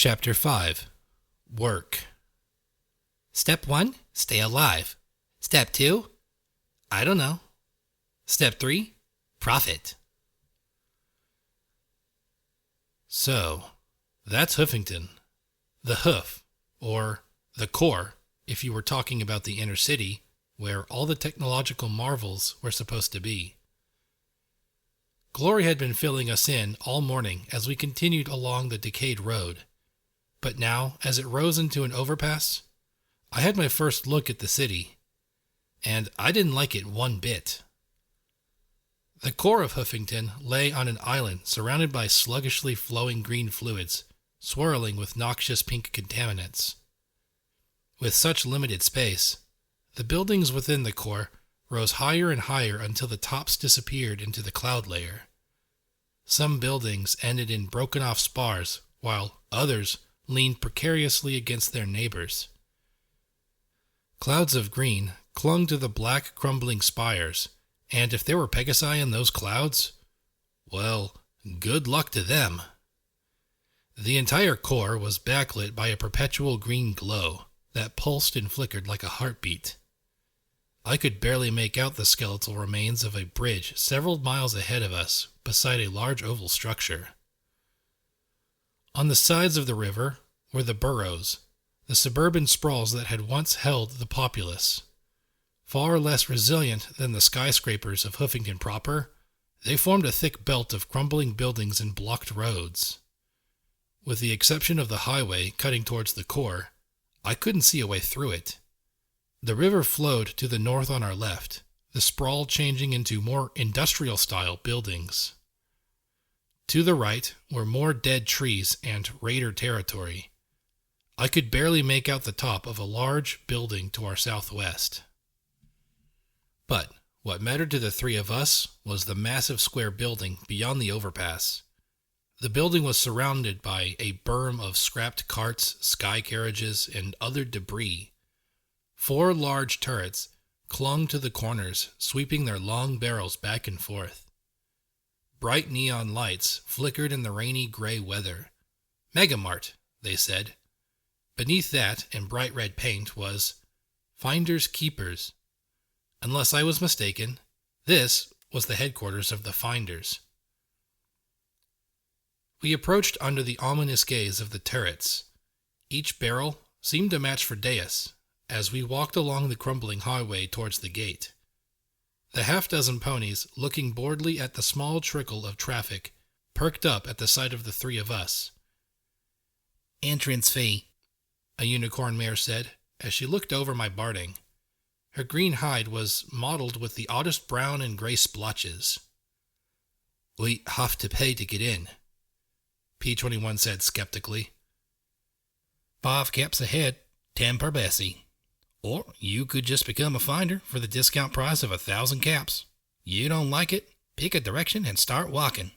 Chapter 5. Work. Step 1, stay alive. Step 2, I don't know. Step 3, profit. So, that's Hoofington. The hoof, or the core, if you were talking about the inner city, where all the technological marvels were supposed to be. Glory had been filling us in all morning as we continued along the decayed road. But now, as it rose into an overpass, I had my first look at the city, and I didn't like it one bit. The core of Hoofington lay on an island surrounded by sluggishly flowing green fluids, swirling with noxious pink contaminants. With such limited space, the buildings within the core rose higher and higher until the tops disappeared into the cloud layer. Some buildings ended in broken-off spars, while others leaned precariously against their neighbors. Clouds of green clung to the black, crumbling spires, and if there were Pegasi in those clouds, well, good luck to them. The entire core was backlit by a perpetual green glow that pulsed and flickered like a heartbeat. I could barely make out the skeletal remains of a bridge several miles ahead of us beside a large oval structure. On the sides of the river were the boroughs, the suburban sprawls that had once held the populace. Far less resilient than the skyscrapers of Hoofington proper, they formed a thick belt of crumbling buildings and blocked roads. With the exception of the highway cutting towards the core, I couldn't see a way through it. The river flowed to the north on our left, the sprawl changing into more industrial-style buildings. To the right were more dead trees and raider territory. I could barely make out the top of a large building to our southwest. But what mattered to the three of us was the massive square building beyond the overpass. The building was surrounded by a berm of scrapped carts, sky carriages, and other debris. 4 large turrets clung to the corners, sweeping their long barrels back and forth. Bright neon lights flickered in the rainy gray weather. Megamart, they said. Beneath that, in bright red paint, was Finders Keepers. Unless I was mistaken, this was the headquarters of the Finders. We approached under the ominous gaze of the turrets. Each barrel seemed a match for Deus, as we walked along the crumbling highway towards the gate. The half-dozen ponies, looking boredly at the small trickle of traffic, perked up at the sight of the three of us. "Entrance fee," a unicorn mare said, as she looked over my barding. Her green hide was mottled with the oddest brown and gray splotches. "We have to pay to get in," P21 said skeptically. "5 caps a head, 10 per Bessie. Or you could just become a finder for the discount price of 1,000 caps. You don't like it? Pick a direction and start walking,"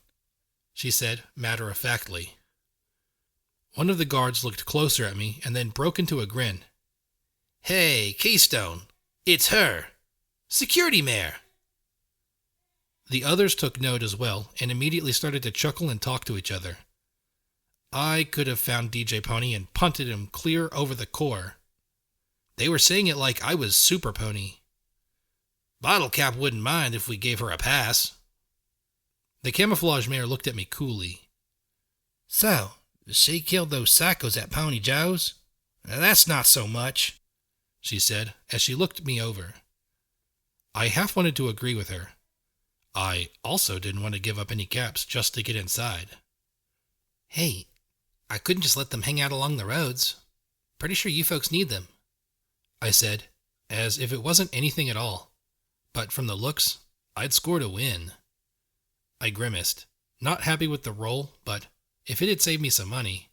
she said matter-of-factly. One of the guards looked closer at me and then broke into a grin. "Hey, Keystone, it's her! Security mare!" The others took note as well and immediately started to chuckle and talk to each other. I could have found DJ Pony and punted him clear over the core. They were saying it like I was Super Pony. "Bottle Cap wouldn't mind if we gave her a pass." The camouflage mare looked at me coolly. "So, she killed those psychos at Pony Joe's? That's not so much," she said as she looked me over. I half wanted to agree with her. I also didn't want to give up any caps just to get inside. "Hey, I couldn't just let them hang out along the roads. Pretty sure you folks need them," I said, as if it wasn't anything at all. But from the looks, I'd scored a win. I grimaced, not happy with the roll, but if it had saved me some money,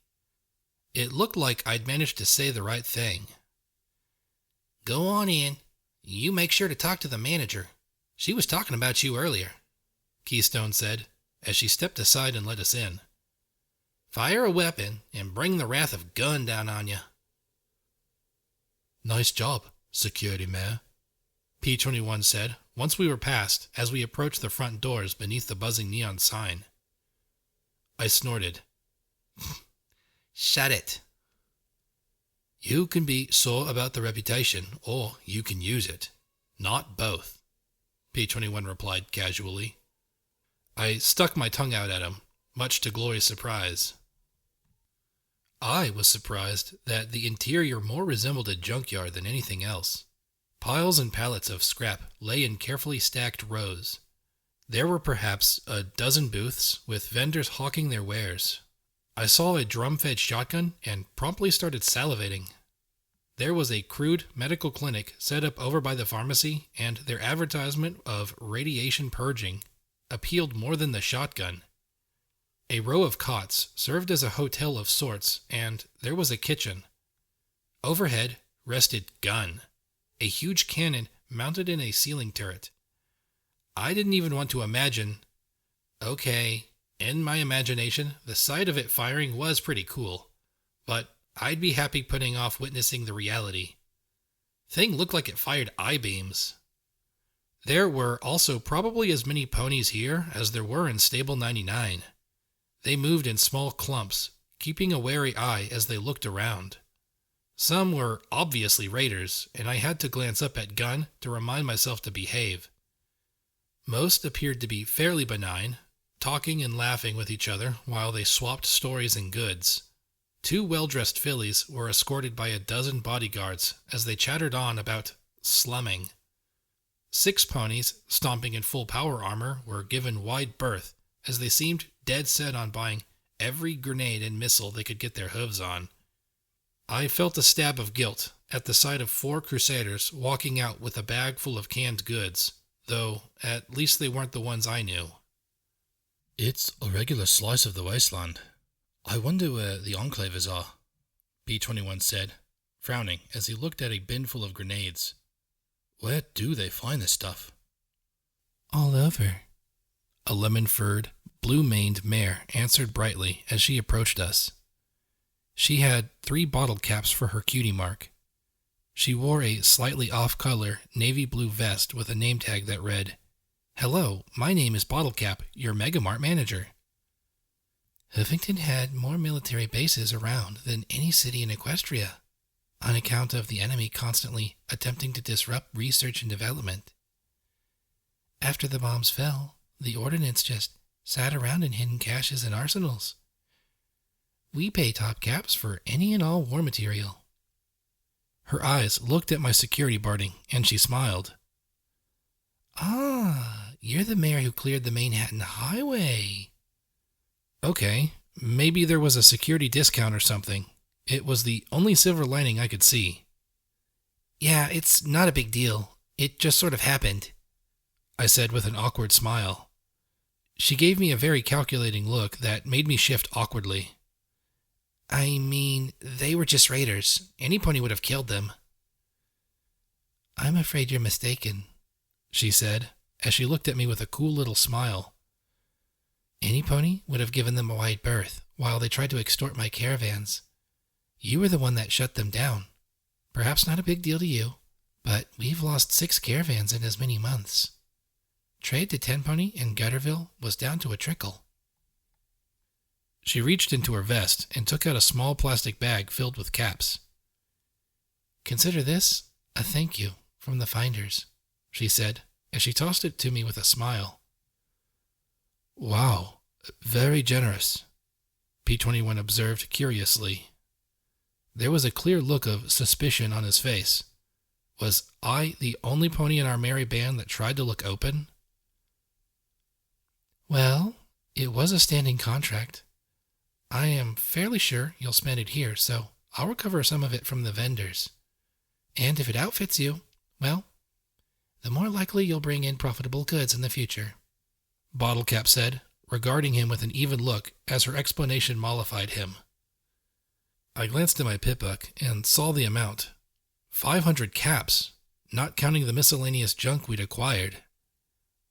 it looked like I'd managed to say the right thing. "Go on in. You make sure to talk to the manager. She was talking about you earlier," Keystone said, as she stepped aside and let us in. "Fire a weapon and bring the wrath of gun down on you." "Nice job, security mare," P21 said once we were past as we approached the front doors beneath the buzzing neon sign. I snorted. Shut it. You can be sore about the reputation, or you can use it. Not both, P21 replied casually. I stuck my tongue out at him, much to Glory's surprise. I was surprised that the interior more resembled a junkyard than anything else. Piles and pallets of scrap lay in carefully stacked rows. There were perhaps a dozen booths with vendors hawking their wares. I saw a drum-fed shotgun and promptly started salivating. There was a crude medical clinic set up over by the pharmacy, and their advertisement of radiation purging appealed more than the shotgun. A row of cots served as a hotel of sorts, and there was a kitchen. Overhead rested gun, a huge cannon mounted in a ceiling turret. I didn't even want to imagine. Okay, in my imagination, the sight of it firing was pretty cool, but I'd be happy putting off witnessing the reality. Thing looked like it fired I-beams. There were also probably as many ponies here as there were in Stable 99. They moved in small clumps, keeping a wary eye as they looked around. Some were obviously raiders, and I had to glance up at Gunn to remind myself to behave. Most appeared to be fairly benign, talking and laughing with each other while they swapped stories and goods. 2 well-dressed fillies were escorted by a dozen bodyguards as they chattered on about slumming. 6 ponies, stomping in full power armor, were given wide berth as they seemed dead set on buying every grenade and missile they could get their hooves on. I felt a stab of guilt at the sight of 4 crusaders walking out with a bag full of canned goods, though at least they weren't the ones I knew. It's a regular slice of the wasteland. I wonder where the enclavers are, P21 said, frowning as he looked at a bin full of grenades. Where do they find this stuff? All over. A lemon-furred, blue-maned mare answered brightly as she approached us. She had 3 bottle caps for her cutie mark. She wore a slightly off-color navy blue vest with a name tag that read, "Hello, my name is Bottlecap, your Megamart manager." Huffington had more military bases around than any city in Equestria, on account of the enemy constantly attempting to disrupt research and development. After the bombs fell, the ordnance just sat around in hidden caches and arsenals. We pay top caps for any and all war material. Her eyes looked at my security barding, and she smiled. Ah, you're the mayor who cleared the Manhattan Highway. Okay, maybe there was a security discount or something. It was the only silver lining I could see. Yeah, it's not a big deal. It just sort of happened, I said with an awkward smile. She gave me a very calculating look that made me shift awkwardly. I mean, they were just raiders. Any pony would have killed them. I'm afraid you're mistaken, she said, as she looked at me with a cool little smile. Any pony would have given them a wide berth while they tried to extort my caravans. You were the one that shut them down. Perhaps not a big deal to you, but we've lost 6 caravans in as many months. Trade to 10 Pony in Gutterville was down to a trickle. She reached into her vest and took out a small plastic bag filled with caps. Consider this a thank you from the finders, she said, as she tossed it to me with a smile. Wow, very generous, P21 observed curiously. There was a clear look of suspicion on his face. Was I the only pony in our merry band that tried to look open? Well, it was a standing contract. I am fairly sure you'll spend it here, so I'll recover some of it from the vendors. And if it outfits you, well, the more likely you'll bring in profitable goods in the future, Bottlecap said, regarding him with an even look as her explanation mollified him. I glanced at my pit book and saw the amount. 500 caps, not counting the miscellaneous junk we'd acquired.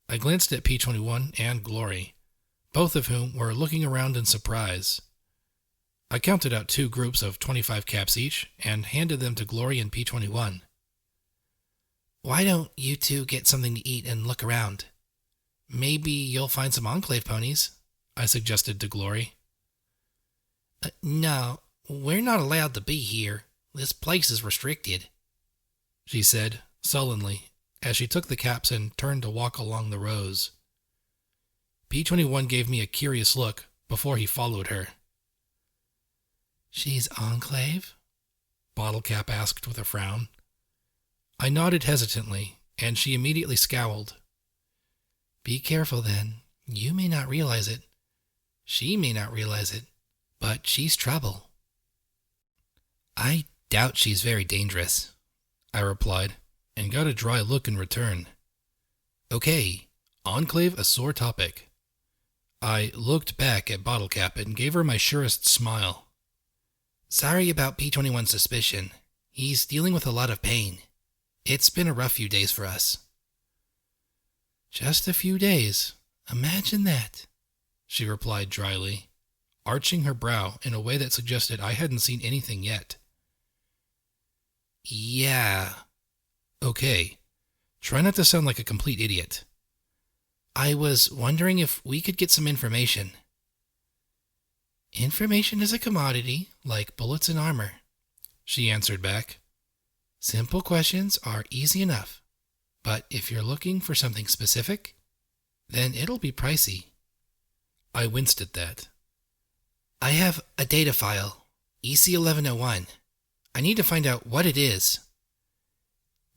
I glanced at P21 and Glory, both of whom were looking around in surprise. I counted out 2 groups of 25 caps each and handed them to Glory and P21. Why don't you 2 get something to eat and look around? Maybe you'll find some Enclave ponies, I suggested to Glory. No, We're not allowed to be here. This place is restricted, she said sullenly as she took the caps and turned to walk along the rows. P21 gave me a curious look before he followed her. She's Enclave? Bottlecap asked with a frown. I nodded hesitantly, and she immediately scowled. Be careful then. You may not realize it. She may not realize it, but she's trouble. I doubt she's very dangerous, I replied, and got a dry look in return. Okay, Enclave a sore topic. I looked back at Bottlecap and gave her my surest smile. Sorry about P21's suspicion. He's dealing with a lot of pain. It's been a rough few days for us. Just a few days. Imagine that, she replied dryly, arching her brow in a way that suggested I hadn't seen anything yet. Yeah. Okay. Try not to sound like a complete idiot. I was wondering if we could get some information. Information is a commodity, like bullets and armor, she answered back. Simple questions are easy enough, but if you're looking for something specific, then it'll be pricey. I winced at that. I have a data file, EC1101. I need to find out what it is.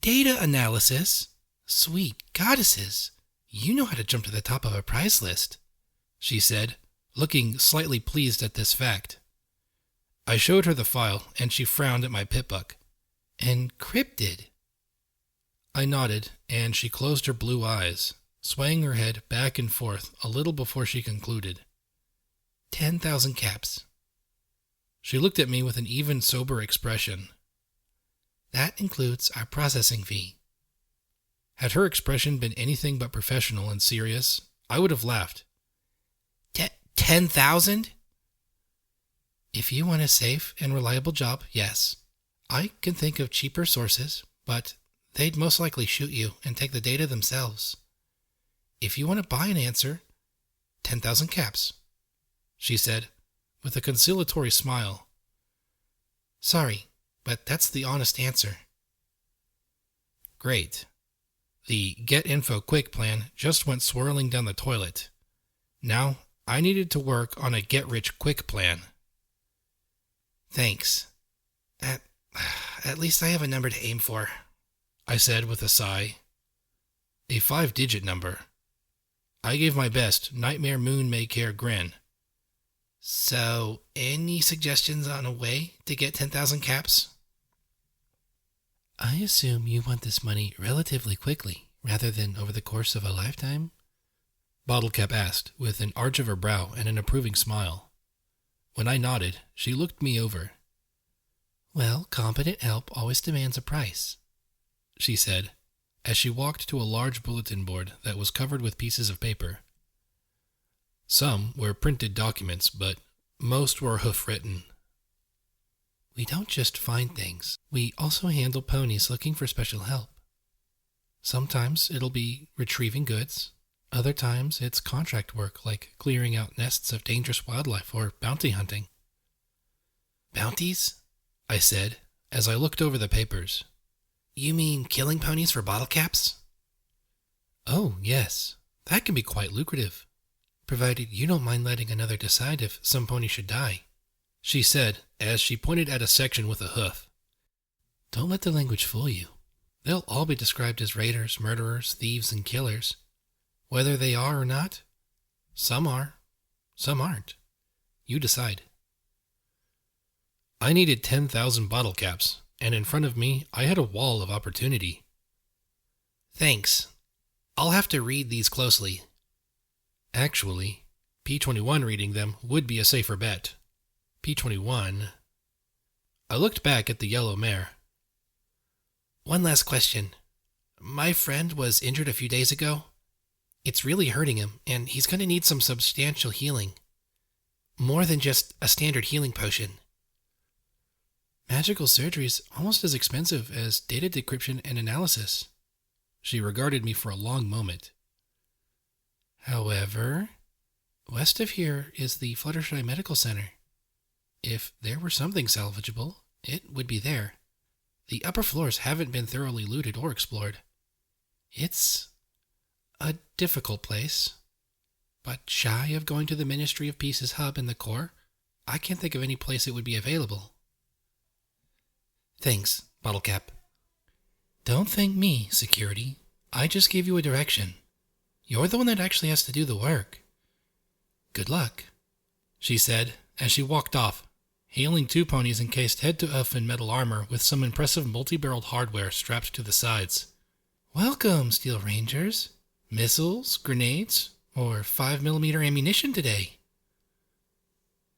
Data analysis? Sweet goddesses, you know how to jump to the top of a prize list, she said, looking slightly pleased at this fact. I showed her the file, and she frowned at my pitbook. Encrypted? I nodded, and she closed her blue eyes, swaying her head back and forth a little before she concluded. 10,000 caps. She looked at me with an even sober expression. That includes our processing fee. Had her expression been anything but professional and serious, I would have laughed. 10,000? If you want a safe and reliable job, yes. I can think of cheaper sources, but they'd most likely shoot you and take the data themselves. If you want to buy an answer, 10,000 caps, she said, with a conciliatory smile. Sorry, but that's the honest answer. Great. The Get Info Quick plan just went swirling down the toilet. Now, I needed to work on a get-rich-quick plan. Thanks. At least I have a number to aim for, I said with a sigh. A 5-digit number. I gave my best Nightmare Moon Make Hair grin. So, any suggestions on a way to get 10,000 caps? I assume you want this money relatively quickly, rather than over the course of a lifetime? Bottlecap asked, with an arch of her brow and an approving smile. When I nodded, she looked me over. Well, competent help always demands a price, she said, as she walked to a large bulletin board that was covered with pieces of paper. Some were printed documents, but most were hoof-written. We don't just find things. We also handle ponies looking for special help. Sometimes it'll be retrieving goods. Other times it's contract work like clearing out nests of dangerous wildlife or bounty hunting. Bounties? I said, as I looked over the papers. You mean killing ponies for bottle caps? Oh, yes. That can be quite lucrative, provided you don't mind letting another decide if some pony should die, she said as she pointed at a section with a hoof. Don't let the language fool you. They'll all be described as raiders, murderers, thieves, and killers. Whether they are or not, some are, some aren't. You decide. I needed 10,000 bottle caps, and in front of me I had a wall of opportunity. Thanks. I'll have to read these closely. Actually, P21 reading them would be a safer bet. P21... I looked back at the yellow mare. One last question. My friend was injured a few days ago. It's really hurting him, and he's going to need some substantial healing. More than just a standard healing potion. Magical surgery's almost as expensive as data decryption and analysis. She regarded me for a long moment. However, west of here is the Fluttershy Medical Center. If there were something salvageable, it would be there. The upper floors haven't been thoroughly looted or explored. It's a difficult place. But shy of going to the Ministry of Peace's hub in the core, I can't think of any place it would be available. Thanks, Bottlecap. Don't thank me, security. I just gave you a direction. You're the one that actually has to do the work. Good luck, she said as she walked off, hailing two ponies encased head to hoof in metal armor with some impressive multi-barreled hardware strapped to the sides. Welcome, Steel Rangers. Missiles, grenades, or 5mm ammunition today.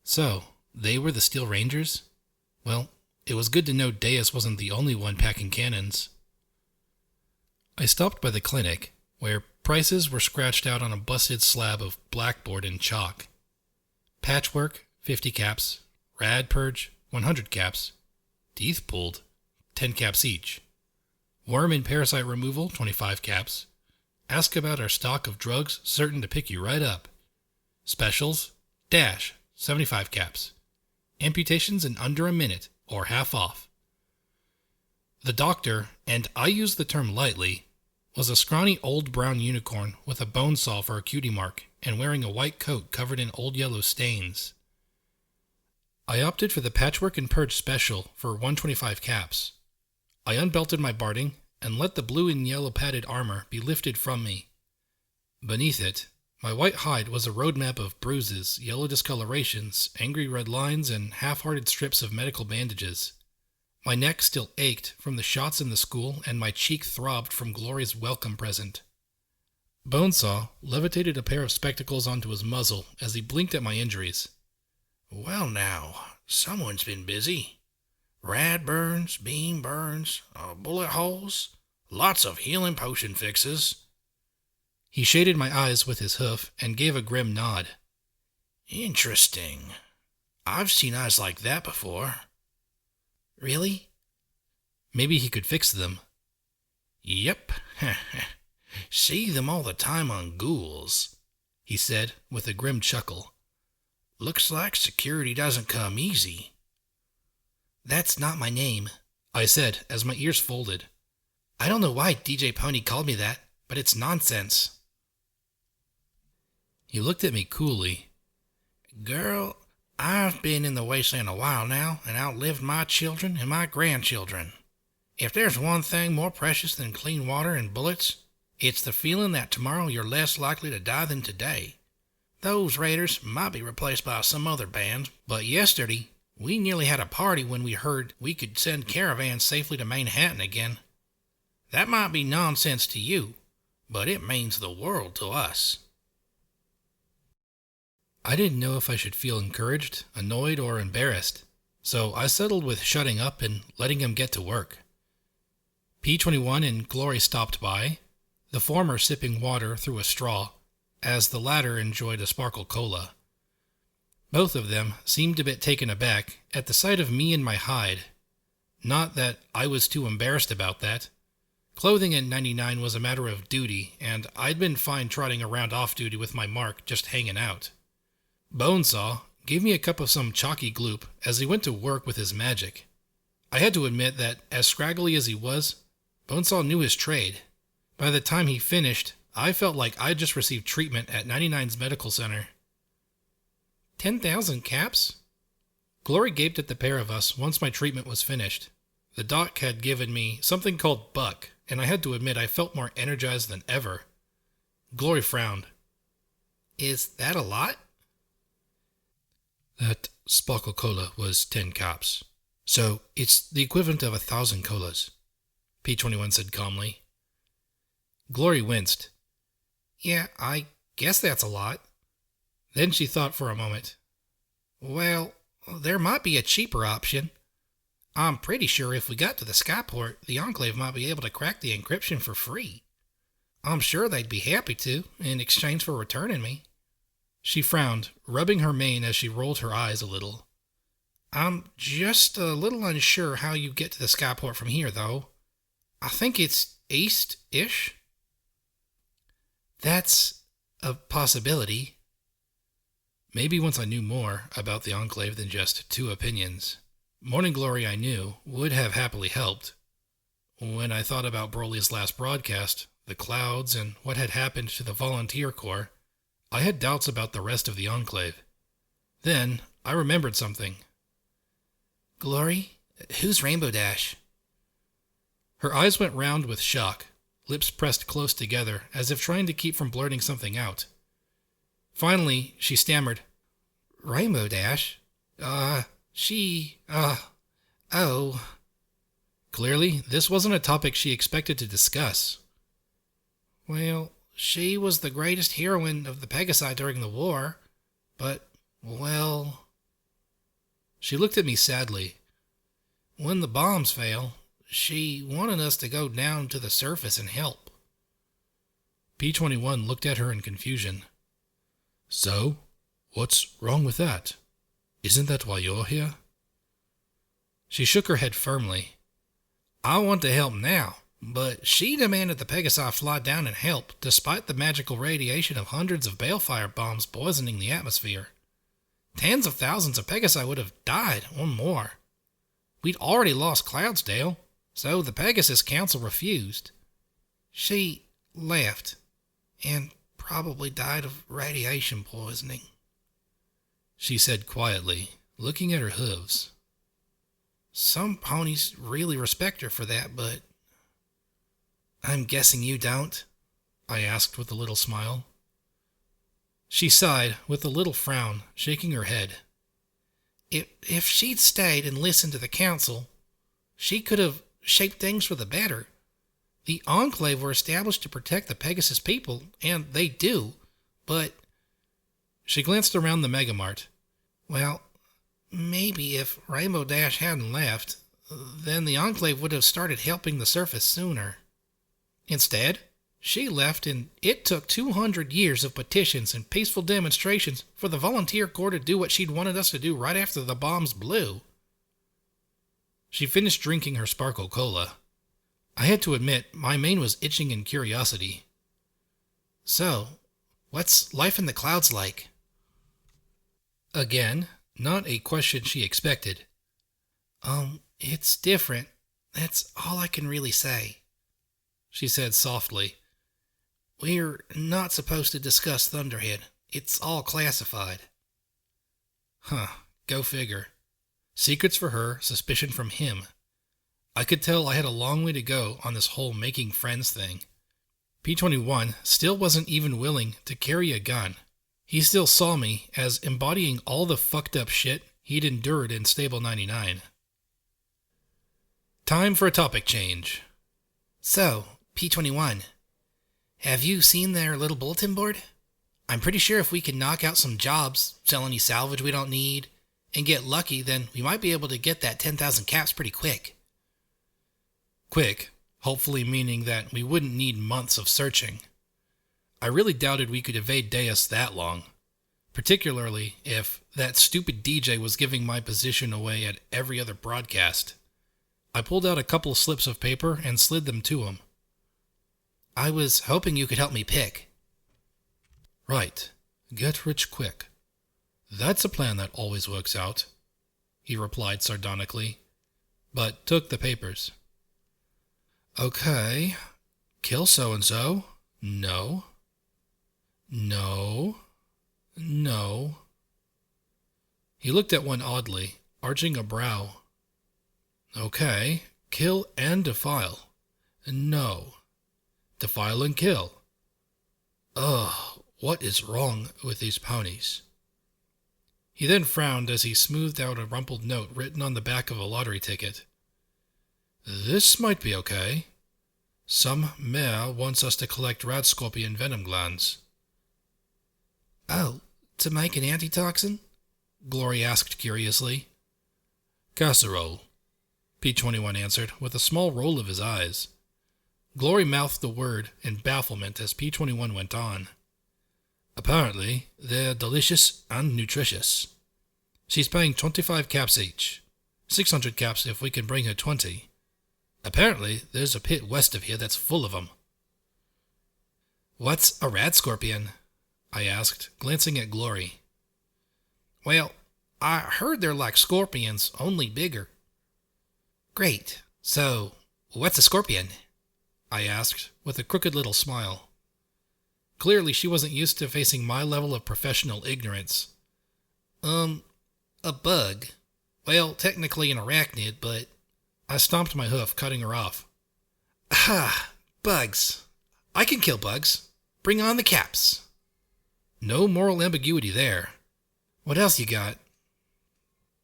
So, they were the Steel Rangers? Well, it was good to know Deus wasn't the only one packing cannons. I stopped by the clinic, where prices were scratched out on a busted slab of blackboard and chalk. Patchwork, 50 caps. Rad Purge, 100 caps. Teeth pulled, 10 caps each. Worm and parasite removal, 25 caps. Ask about our stock of drugs, certain to pick you right up. Specials, dash, 75 caps. Amputations in under a minute, or half off. The doctor, and I use the term lightly, was a scrawny old brown unicorn with a bone saw for a cutie mark and wearing a white coat covered in old yellow stains. I opted for the Patchwork and Purge special for 125 caps. I unbelted my barding and let the blue and yellow padded armor be lifted from me. Beneath it, my white hide was a roadmap of bruises, yellow discolorations, angry red lines, and half-hearted strips of medical bandages. My neck still ached from the shots in the school, and my cheek throbbed from Glory's welcome present. Bonesaw levitated a pair of spectacles onto his muzzle as he blinked at my injuries. Well now, someone's been busy. Rad burns, beam burns, bullet holes, lots of healing potion fixes. He shaded my eyes with his hoof and gave a grim nod. Interesting. I've seen eyes like that before. Really? Maybe he could fix them. Yep. See them all the time on ghouls, he said with a grim chuckle. Looks like security doesn't come easy. That's not my name, I said as my ears folded. I don't know why DJ Pony called me that, but it's nonsense. He looked at me coolly. Girl, I've been in the wasteland a while now and outlived my children and my grandchildren. If there's one thing more precious than clean water and bullets, it's the feeling that tomorrow you're less likely to die than today. Those raiders might be replaced by some other band, but yesterday we nearly had a party when we heard we could send caravans safely to Manhattan again. That might be nonsense to you, but it means the world to us. I didn't know if I should feel encouraged, annoyed, or embarrassed, so I settled with shutting up and letting him get to work. P-21 and Glory stopped by, the former sipping water through a straw, as the latter enjoyed a sparkle cola. Both of them seemed a bit taken aback at the sight of me in my hide. Not that I was too embarrassed about that. Clothing at 99 was a matter of duty, and I'd been fine trotting around off-duty with my mark just hanging out. Bonesaw gave me a cup of some chalky gloop as he went to work with his magic. I had to admit that, as scraggly as he was, Bonesaw knew his trade. By the time he finished, I felt like I'd just received treatment at 99's medical center. 10,000 caps? Glory gaped at the pair of us once my treatment was finished. The doc had given me something called Buck, and I had to admit I felt more energized than ever. Glory frowned. Is that a lot? That sparkle cola was 10 caps, so it's the equivalent of 1,000 colas, P-21 said calmly. Glory winced. Yeah, I guess that's a lot. Then she thought for a moment. Well, there might be a cheaper option. I'm pretty sure if we got to the Skyport, the Enclave might be able to crack the encryption for free. I'm sure they'd be happy to, in exchange for returning me. She frowned, rubbing her mane as she rolled her eyes a little. I'm just a little unsure how you get to the Skyport from here, though. I think it's east-ish. That's a possibility. Maybe once I knew more about the Enclave than just 2 opinions. Morning Glory, I knew, would have happily helped. When I thought about Broly's last broadcast, the clouds, and what had happened to the Volunteer Corps, I had doubts about the rest of the Enclave. Then, I remembered something. Glory, who's Rainbow Dash? Her eyes went round with shock, lips pressed close together as if trying to keep from blurting something out. Finally, she stammered, Rainbow Dash? Oh. Clearly, this wasn't a topic she expected to discuss. Well, she was the greatest heroine of the Pegasi during the war, but, well... She looked at me sadly. When the bombs fail, she wanted us to go down to the surface and help. P-21 looked at her in confusion. So, what's wrong with that? Isn't that why you're here? She shook her head firmly. I want to help now, but she demanded the Pegasi fly down and help, despite the magical radiation of hundreds of balefire bombs poisoning the atmosphere. Tens of thousands of Pegasi would have died, or more. We'd already lost Cloudsdale, so the Pegasus Council refused. She left, and probably died of radiation poisoning, she said quietly, looking at her hooves. Some ponies really respect her for that, but... I'm guessing you don't? I asked with a little smile. She sighed with a little frown, shaking her head. If she'd stayed and listened to the council, she could have shaped things for the better. The Enclave were established to protect the Pegasus people, and they do, but... She glanced around the Megamart. Well, maybe if Rainbow Dash hadn't left, then the Enclave would have started helping the surface sooner. Instead, she left, and it took 200 years of petitions and peaceful demonstrations for the Volunteer Corps to do what she'd wanted us to do right after the bombs blew. She finished drinking her Sparkle Cola. I had to admit, my mane was itching in curiosity. So, what's life in the clouds like? Again, not a question she expected. It's different. That's all I can really say, she said softly. We're not supposed to discuss Thunderhead. It's all classified. Huh, go figure. Secrets for her, suspicion from him. I could tell I had a long way to go on this whole making friends thing. P-21 still wasn't even willing to carry a gun. He still saw me as embodying all the fucked up shit he'd endured in Stable 99. Time for a topic change. So, P-21, have you seen their little bulletin board? I'm pretty sure if we can knock out some jobs, sell any salvage we don't need, and get lucky, then we might be able to get that 10,000 caps pretty quick. Quick, hopefully meaning that we wouldn't need months of searching. I really doubted we could evade Deus that long, particularly if that stupid DJ was giving my position away at every other broadcast. I pulled out a couple slips of paper and slid them to him. I was hoping you could help me pick. Right. Get rich quick. That's a plan that always works out, he replied sardonically, but took the papers. Okay. Kill so-and-so. No. No. No. He looked at one oddly, arching a brow. Okay. Kill and defile. No. Defile and kill. Ugh, what is wrong with these ponies? He then frowned as he smoothed out a rumpled note written on the back of a lottery ticket. This might be okay. Some mayor wants us to collect rad scorpion venom glands. Oh, to make an antitoxin? Glory asked curiously. Casserole, P-21 answered with a small roll of his eyes. Glory mouthed the word in bafflement as P-21 went on. Apparently, they're delicious and nutritious. She's paying 25 caps each. 600 caps if we can bring her 20. Apparently, there's a pit west of here that's full of them. What's a rad scorpion? I asked, glancing at Glory. Well, I heard they're like scorpions, only bigger. Great. So, what's a scorpion? I asked, with a crooked little smile. Clearly, she wasn't used to facing my level of professional ignorance. A bug. Well, technically an arachnid, but I stomped my hoof, cutting her off. Ah, bugs. I can kill bugs. Bring on the caps. No moral ambiguity there. What else you got?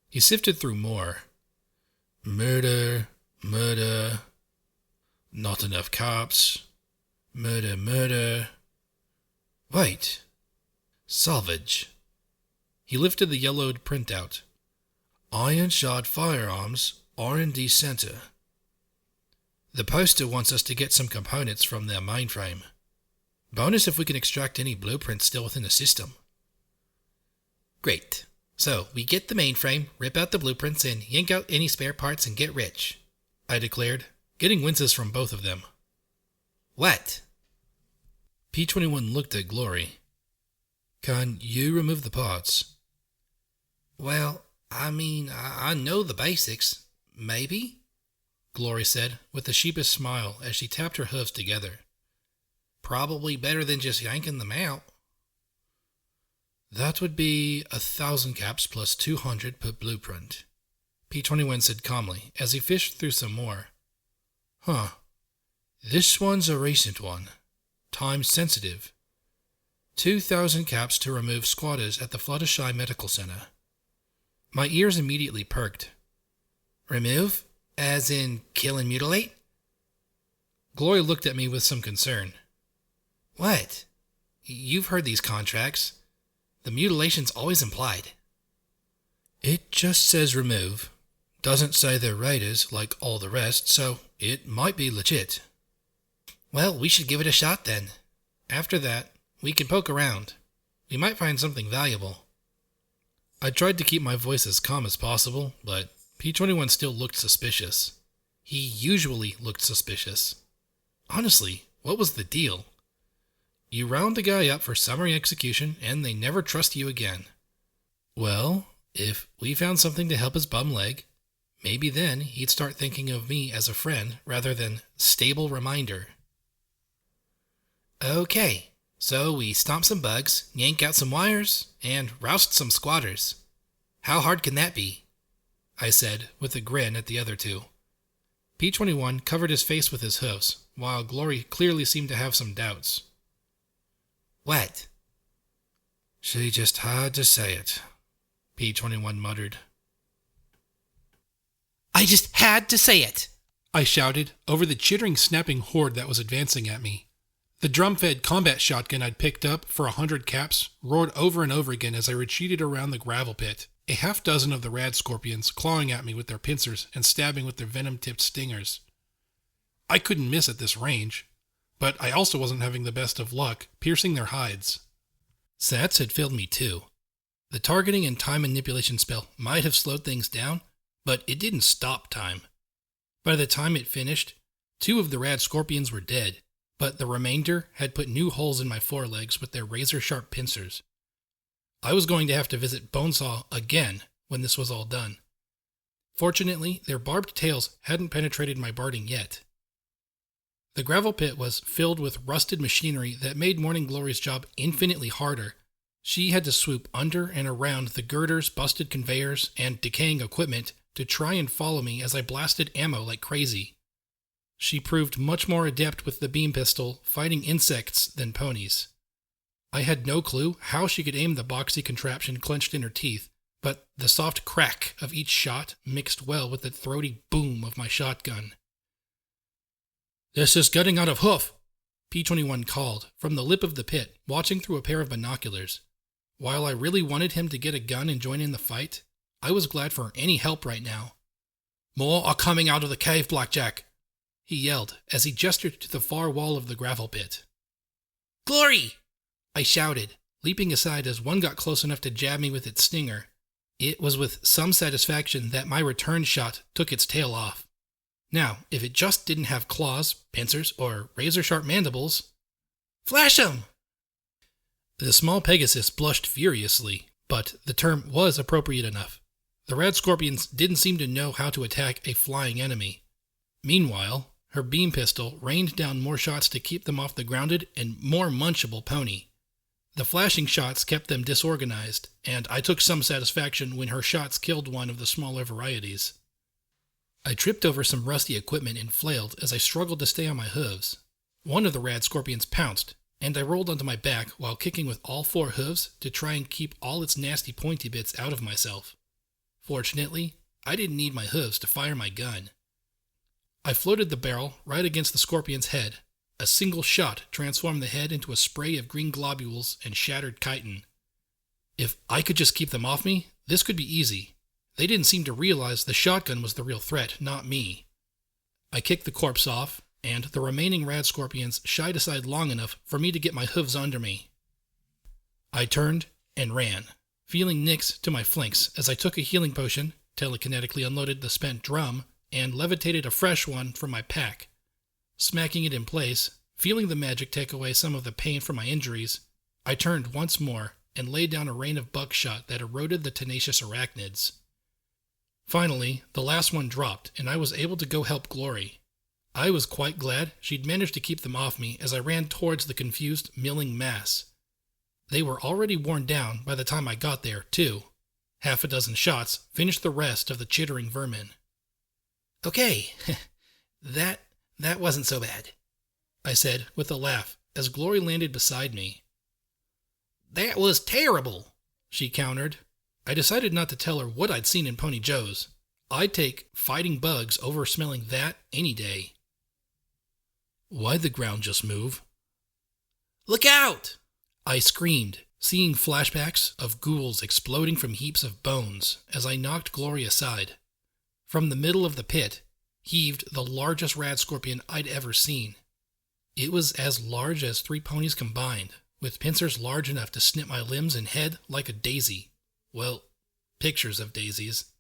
He sifted through more. Murder, murder. Not enough cops. Murder, murder. Wait. Salvage. He lifted the yellowed printout. Iron Shard Firearms, R&D Center. The poster wants us to get some components from their mainframe. Bonus if we can extract any blueprints still within the system. Great. So, we get the mainframe, rip out the blueprints, and yank out any spare parts and get rich, I declared, getting winces from both of them. What? P-21 looked at Glory. Can you remove the parts? Well, I know the basics. Maybe? Glory said, with a sheepish smile as she tapped her hooves together. Probably better than just yanking them out. That would be 1,000 caps plus 200 per blueprint, P-21 said calmly as he fished through some more. Huh. This one's a recent one. Time sensitive. 2,000 caps to remove squatters at the Fluttershy Medical Center. My ears immediately perked. Remove? As in kill and mutilate? Glory looked at me with some concern. What? You've heard these contracts. The mutilation's always implied. It just says remove. Doesn't say they're raiders like all the rest, so it might be legit. Well, we should give it a shot then. After that, we can poke around. We might find something valuable. I tried to keep my voice as calm as possible, but P-21 still looked suspicious. He usually looked suspicious. Honestly, what was the deal? You round a guy up for summary execution, and they never trust you again. Well, if we found something to help his bum leg, maybe then he'd start thinking of me as a friend rather than stable reminder. Okay, so we stomp some bugs, yank out some wires, and roust some squatters. How hard can that be? I said, with a grin at the other two. P-21 covered his face with his hoofs, while Glory clearly seemed to have some doubts. What? She just had to say it, P-21 muttered. I just had to say it, I shouted over the chittering, snapping horde that was advancing at me. The drum-fed combat shotgun I'd picked up for 100 caps roared over and over again as I retreated around the gravel pit, a half-dozen of the rad scorpions clawing at me with their pincers and stabbing with their venom-tipped stingers. I couldn't miss at this range, but I also wasn't having the best of luck piercing their hides. Sats had failed me too. The targeting and time manipulation spell might have slowed things down, but it didn't stop time. By the time it finished, 2 of the rad scorpions were dead, but the remainder had put new holes in my forelegs with their razor-sharp pincers. I was going to have to visit Bonesaw again when this was all done. Fortunately, their barbed tails hadn't penetrated my barding yet. The gravel pit was filled with rusted machinery that made Morning Glory's job infinitely harder. She had to swoop under and around the girders, busted conveyors, and decaying equipment to try and follow me as I blasted ammo like crazy. She proved much more adept with the beam pistol fighting insects than ponies. I had no clue how she could aim the boxy contraption clenched in her teeth, but the soft crack of each shot mixed well with the throaty boom of my shotgun. This is getting out of hoof, P-21 called from the lip of the pit, watching through a pair of binoculars. While I really wanted him to get a gun and join in the fight, I was glad for any help right now. More are coming out of the cave, Blackjack, he yelled as he gestured to the far wall of the gravel pit. Glory! I shouted, leaping aside as one got close enough to jab me with its stinger. It was with some satisfaction that my return shot took its tail off. Now, if it just didn't have claws, pincers, or razor-sharp mandibles... Flash 'em! The small Pegasus blushed furiously, but the term was appropriate enough. The rad scorpions didn't seem to know how to attack a flying enemy. Meanwhile, her beam pistol rained down more shots to keep them off the grounded and more munchable pony. The flashing shots kept them disorganized, and I took some satisfaction when her shots killed one of the smaller varieties. I tripped over some rusty equipment and flailed as I struggled to stay on my hooves. One of the rad scorpions pounced, and I rolled onto my back while kicking with all 4 hooves to try and keep all its nasty pointy bits out of myself. Fortunately, I didn't need my hooves to fire my gun. I floated the barrel right against the scorpion's head. A single shot transformed the head into a spray of green globules and shattered chitin. If I could just keep them off me, this could be easy. They didn't seem to realize the shotgun was the real threat, not me. I kicked the corpse off, and the remaining rad scorpions shied aside long enough for me to get my hooves under me. I turned and ran, feeling nicks to my flanks as I took a healing potion, telekinetically unloaded the spent drum, and levitated a fresh one from my pack. Smacking it in place, feeling the magic take away some of the pain from my injuries, I turned once more and laid down a rain of buckshot that eroded the tenacious arachnids. Finally, the last one dropped, and I was able to go help Glory. I was quite glad she'd managed to keep them off me as I ran towards the confused, milling mass. They were already worn down by the time I got there, too. 6 shots finished the rest of the chittering vermin. Okay, that wasn't so bad, I said with a laugh as Glory landed beside me. That was terrible, she countered. I decided not to tell her what I'd seen in Pony Joe's. I'd take fighting bugs over smelling that any day. Why'd the ground just move? Look out! I screamed, seeing flashbacks of ghouls exploding from heaps of bones as I knocked Glory aside. From the middle of the pit heaved the largest rad scorpion I'd ever seen. It was as large as 3 ponies combined, with pincers large enough to snip my limbs and head like a daisy. Well, pictures of daisies.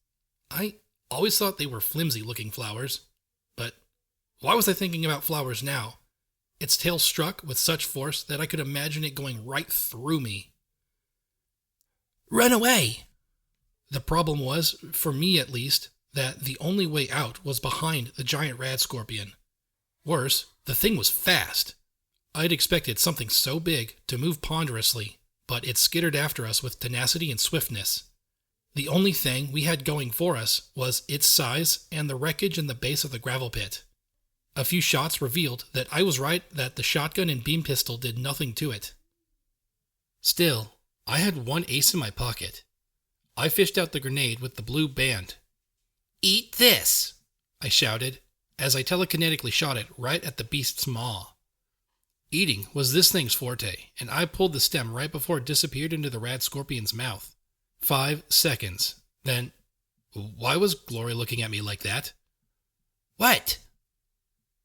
I always thought they were flimsy-looking flowers. But why was I thinking about flowers now? Its tail struck with such force that I could imagine it going right through me. Run away! The problem was, for me at least, that the only way out was behind the giant rad scorpion. Worse, the thing was fast. I'd expected something so big to move ponderously, but it skittered after us with tenacity and swiftness. The only thing we had going for us was its size and the wreckage in the base of the gravel pit. A few shots revealed that I was right that the shotgun and beam pistol did nothing to it. Still, I had 1 ace in my pocket. I fished out the grenade with the blue band. Eat this, I shouted, as I telekinetically shot it right at the beast's maw. Eating was this thing's forte, and I pulled the stem right before it disappeared into the rad scorpion's mouth. 5 seconds. Then, why was Glory looking at me like that? What?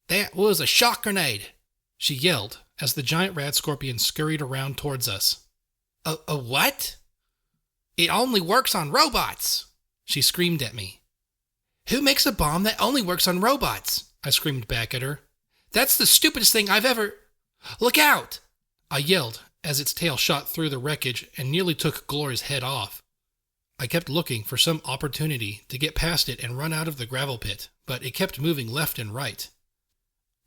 That was a shock grenade, she yelled as the giant rad scorpion scurried around towards us. A what? It only works on robots, she screamed at me. Who makes a bomb that only works on robots? I screamed back at her. That's the stupidest thing I've ever... Look out! I yelled as its tail shot through the wreckage and nearly took Glory's head off. I kept looking for some opportunity to get past it and run out of the gravel pit, but it kept moving left and right.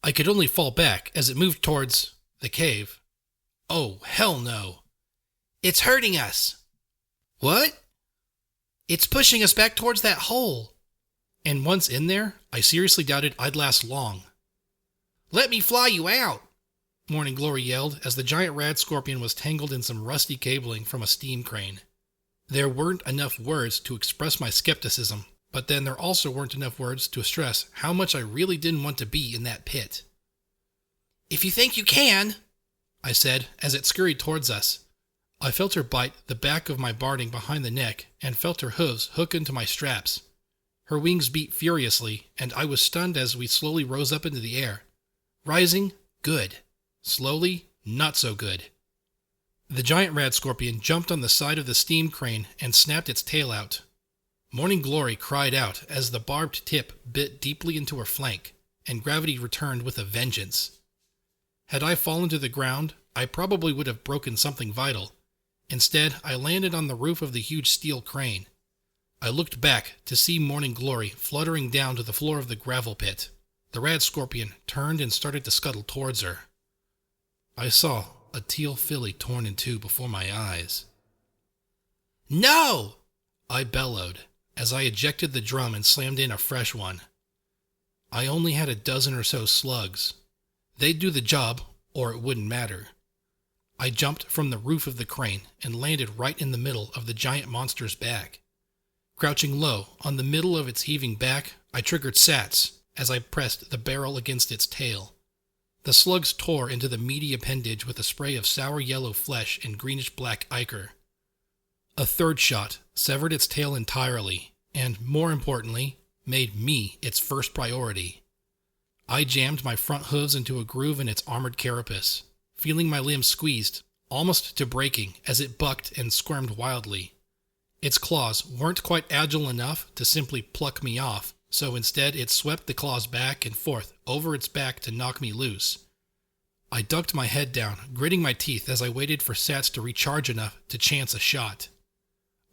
I could only fall back as it moved towards the cave. Oh, hell no. It's hurting us. What? It's pushing us back towards that hole. And once in there, I seriously doubted I'd last long. Let me fly you out, Morning Glory yelled as the giant rad scorpion was tangled in some rusty cabling from a steam crane. There weren't enough words to express my skepticism, but then there also weren't enough words to stress how much I really didn't want to be in that pit. If you think you can, I said as it scurried towards us. I felt her bite the back of my barding behind the neck and felt her hooves hook into my straps. Her wings beat furiously, and I was stunned as we slowly rose up into the air. Rising, good. Slowly, not so good. The giant rad scorpion jumped on the side of the steam crane and snapped its tail out. Morning Glory cried out as the barbed tip bit deeply into her flank, and gravity returned with a vengeance. Had I fallen to the ground, I probably would have broken something vital. Instead, I landed on the roof of the huge steel crane. I looked back to see Morning Glory fluttering down to the floor of the gravel pit. The rad scorpion turned and started to scuttle towards her. I saw a teal filly torn in two before my eyes. "No!" I bellowed as I ejected the drum and slammed in a fresh one. I only had a dozen or so slugs. They'd do the job, or it wouldn't matter. I jumped from the roof of the crane and landed right in the middle of the giant monster's back. Crouching low on the middle of its heaving back, I triggered Sats as I pressed the barrel against its tail. The slugs tore into the meaty appendage with a spray of sour yellow flesh and greenish-black ichor. A third shot severed its tail entirely, and, more importantly, made me its first priority. I jammed my front hooves into a groove in its armored carapace, feeling my limbs squeezed, almost to breaking, as it bucked and squirmed wildly. Its claws weren't quite agile enough to simply pluck me off, so instead it swept the claws back and forth over its back to knock me loose. I ducked my head down, gritting my teeth as I waited for Sats to recharge enough to chance a shot.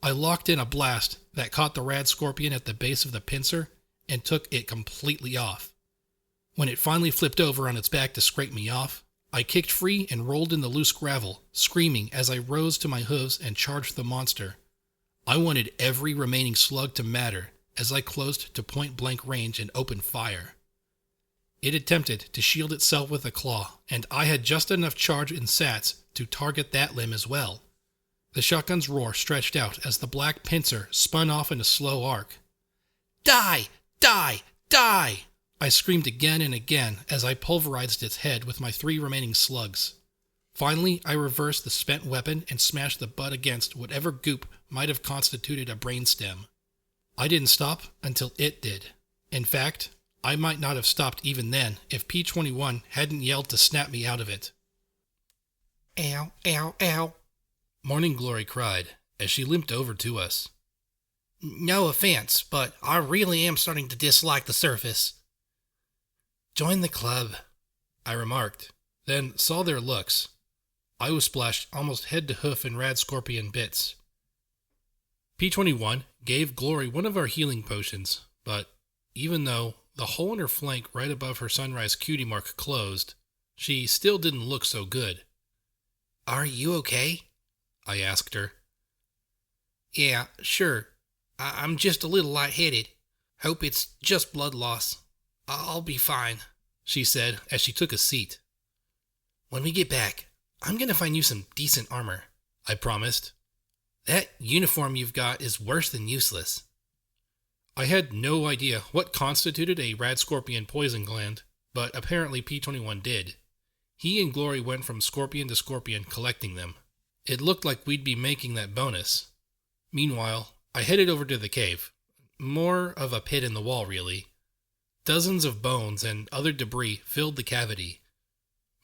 I locked in a blast that caught the rad scorpion at the base of the pincer and took it completely off. When it finally flipped over on its back to scrape me off, I kicked free and rolled in the loose gravel, screaming as I rose to my hooves and charged the monster. I wanted every remaining slug to matter as I closed to point-blank range and opened fire. It attempted to shield itself with a claw, and I had just enough charge in Sats to target that limb as well. The shotgun's roar stretched out as the black pincer spun off in a slow arc. "Die! Die! Die!" I screamed again and again as I pulverized its head with my 3 remaining slugs. Finally, I reversed the spent weapon and smashed the butt against whatever goop might have constituted a brainstem. I didn't stop until it did. In fact, I might not have stopped even then if P-21 hadn't yelled to snap me out of it. "Ow, ow, ow." Morning Glory cried as she limped over to us. "No offense, but I really am starting to dislike the surface." "Join the club," I remarked, then saw their looks. I was splashed almost head to hoof in rad scorpion bits. P-21 gave Glory one of our healing potions, but even though the hole in her flank right above her sunrise cutie mark closed, she still didn't look so good. "Are you okay?" I asked her. "Yeah, sure. I'm just a little lightheaded. Hope it's just blood loss. I'll be fine," she said as she took a seat. "When we get back, I'm going to find you some decent armor," I promised. "That uniform you've got is worse than useless." I had no idea what constituted a rad scorpion poison gland, but apparently P-21 did. He and Glory went from scorpion to scorpion collecting them. It looked like we'd be making that bonus. Meanwhile, I headed over to the cave. More of a pit in the wall, really. Dozens of bones and other debris filled the cavity.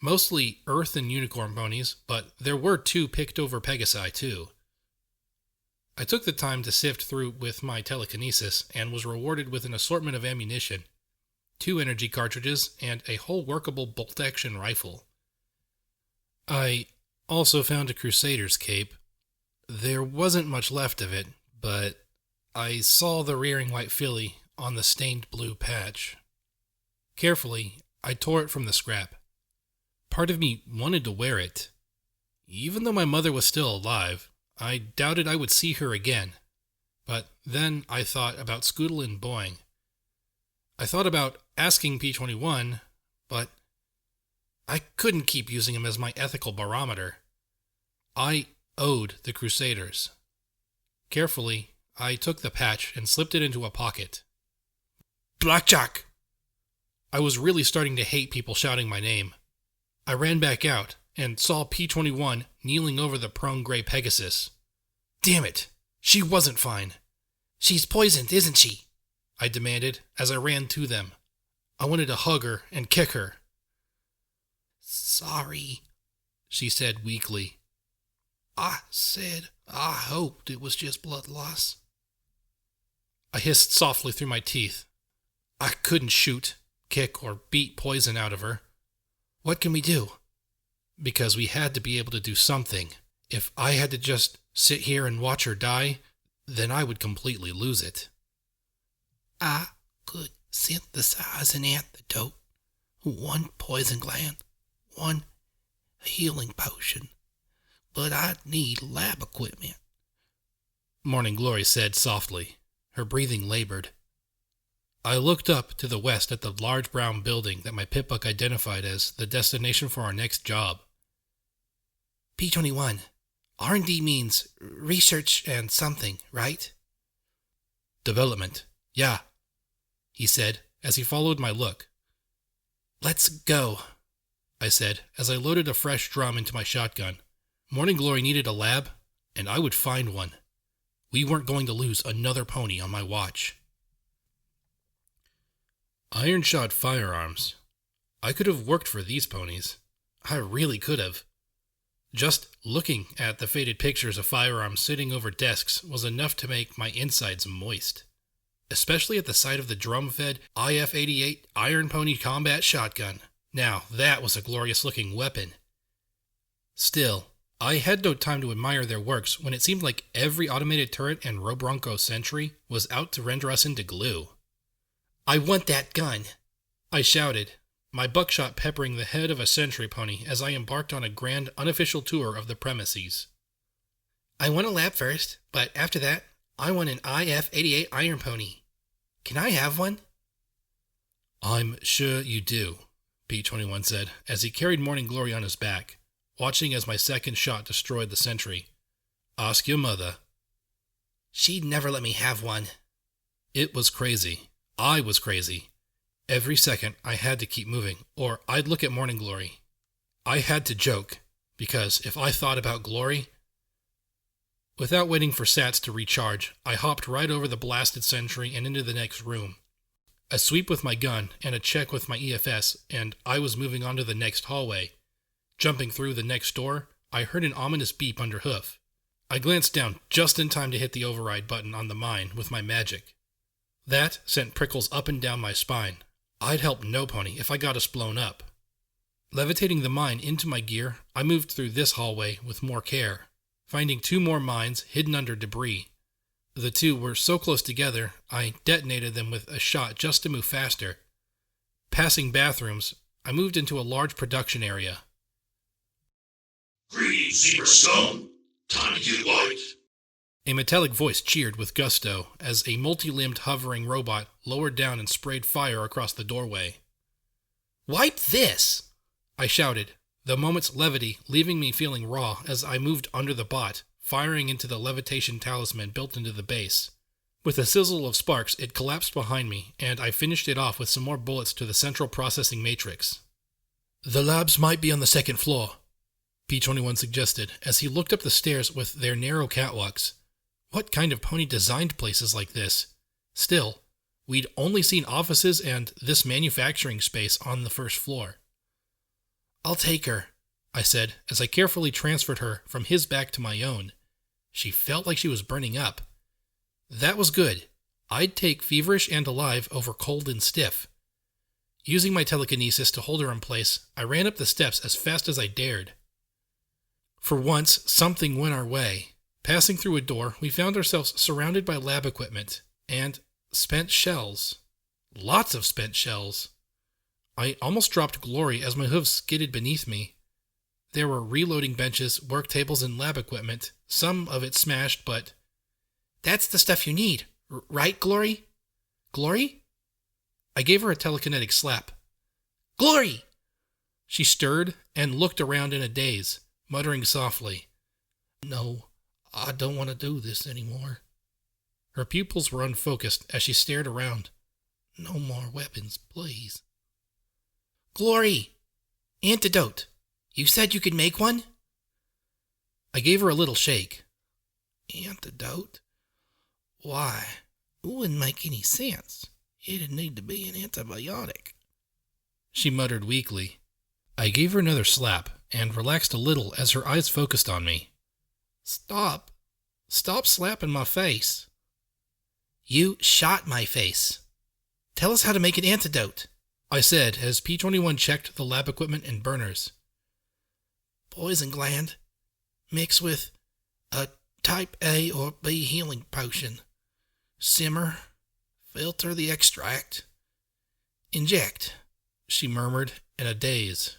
Mostly earth and unicorn ponies, but there were 2 picked over Pegasi too. I took the time to sift through with my telekinesis and was rewarded with an assortment of ammunition, 2 energy cartridges, and a whole workable bolt-action rifle. I also found a Crusader's cape. There wasn't much left of it, but I saw the rearing white filly on the stained blue patch. Carefully, I tore it from the scrap. Part of me wanted to wear it. Even though my mother was still alive, I doubted I would see her again. But then I thought about Scootle and Boing. I thought about asking P-21, but I couldn't keep using him as my ethical barometer. I owed the Crusaders. Carefully, I took the patch and slipped it into a pocket. "Blackjack!" I was really starting to hate people shouting my name. I ran back out and saw P-21 kneeling over the prone gray Pegasus. Damn it! She wasn't fine. "She's poisoned, isn't she?" I demanded as I ran to them. I wanted to hug her and kick her. "Sorry," she said weakly. "I said I hoped it was just blood loss." I hissed softly through my teeth. I couldn't shoot, kick, or beat poison out of her. "What can we do?" Because we had to be able to do something. if I had to just sit here and watch her die, then I would completely lose it. I could synthesize an antidote, one poison gland, one healing potion, but I'd need lab equipment. Morning Glory said softly. Her breathing labored. I looked up to the west at the large brown building that my Pip-Buck identified as the destination for our next job. P-21, R&D means research and something, right? Development, yeah, he said as he followed my look. Let's go, I said as I loaded a fresh drum into my shotgun. Morning Glory needed a lab, and I would find one. We weren't going to lose another pony on my watch. Iron-shod firearms. I could have worked for these ponies. I really could have. Just looking at the faded pictures of firearms sitting over desks was enough to make my insides moist. Especially at the sight of the drum-fed IF-88 Iron Pony Combat Shotgun. Now, that was a glorious-looking weapon. Still, I had no time to admire their works when it seemed like every automated turret and Robronco sentry was out to render us into glue. I want that gun, I shouted, my buckshot peppering the head of a sentry pony as I embarked on a grand unofficial tour of the premises. I want a lab first, but after that, I want an IF-88 Iron Pony. Can I have one? I'm sure you do, P-21 said as he carried Morning Glory on his back, watching as my second shot destroyed the sentry. Ask your mother. She'd never let me have one. It was crazy. I was crazy. Every second I had to keep moving, or I'd look at Morning Glory. I had to joke, because if I thought about Glory... Without waiting for Sats to recharge, I hopped right over the blasted sentry and into the next room. A sweep with my gun and a check with my EFS, and I was moving on to the next hallway. Jumping through the next door, I heard an ominous beep under hoof. I glanced down just in time to hit the override button on the mine with my magic. That sent prickles up and down my spine. I'd help no pony if I got us blown up. Levitating the mine into my gear, I moved through this hallway with more care, finding 2 more mines hidden under debris. The 2 were so close together, I detonated them with a shot just to move faster. Passing bathrooms, I moved into a large production area. Greetings, Zebra Stone. Time to get wiped. A metallic voice cheered with gusto as a multi-limbed hovering robot lowered down and sprayed fire across the doorway. Wipe this! I shouted, the moment's levity leaving me feeling raw as I moved under the bot, firing into the levitation talisman built into the base. With a sizzle of sparks, it collapsed behind me, and I finished it off with some more bullets to the central processing matrix. The labs might be on the 2nd floor, P-21 suggested as he looked up the stairs with their narrow catwalks. What kind of pony designed places like this? Still, we'd only seen offices and this manufacturing space on the 1st floor. I'll take her, I said as I carefully transferred her from his back to my own. She felt like she was burning up. That was good. I'd take feverish and alive over cold and stiff. Using my telekinesis to hold her in place, I ran up the steps as fast as I dared. For once, something went our way. Passing through a door, we found ourselves surrounded by lab equipment and spent shells. Lots of spent shells. I almost dropped Glory as my hooves skidded beneath me. There were reloading benches, work tables, and lab equipment, some of it smashed, but... That's the stuff you need, right, Glory? Glory? I gave her a telekinetic slap. Glory! She stirred and looked around in a daze, muttering softly. No, I don't want to do this anymore. Her pupils were unfocused as she stared around. No more weapons, please. Glory! Antidote! You said you could make one? I gave her a little shake. Antidote? Why, it wouldn't make any sense. It'd need to be an antibiotic. She muttered weakly. I gave her another slap and relaxed a little as her eyes focused on me. Stop. Stop slapping my face. You shot my face. Tell us how to make an antidote, I said as P-21 checked the lab equipment and burners. Poison gland. mix with a type A or B healing potion. Simmer, filter the extract, inject, she murmured in a daze.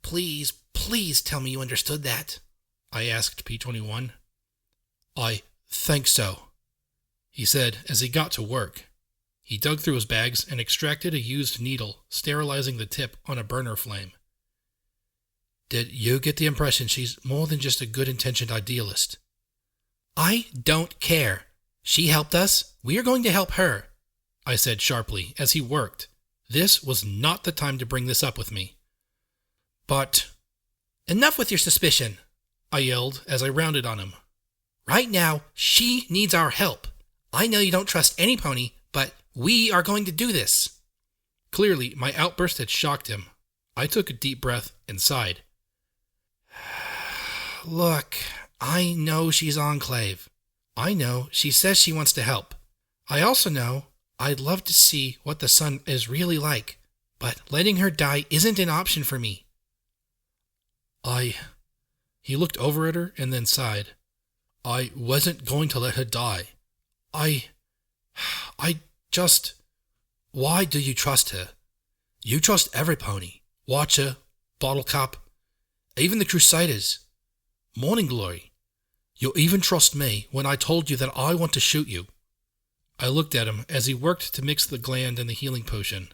Please tell me you understood that, I asked P21. I think so, he said as he got to work. He dug through his bags and extracted a used needle, sterilizing the tip on a burner flame. Did you get the impression she's more than just a good-intentioned idealist? I don't care. She helped us. We are going to help her, I said sharply as he worked. This was not the time to bring this up with me. But... Enough with your suspicion, I yelled as I rounded on him. Right now, she needs our help. I know you don't trust any pony, but we are going to do this. Clearly, my outburst had shocked him. I took a deep breath and sighed. Look, I know she's Enclave. I know she says she wants to help. I also know I'd love to see what the sun is really like, but letting her die isn't an option for me. He looked over at her and then sighed. I wasn't going to let her die. I just... Why do you trust her? You trust every pony. Watcher, Bottle Cap, even the Crusaders. Morning Glory. You'll even trust me when I told you that I want to shoot you. I looked at him as he worked to mix the gland and the healing potion.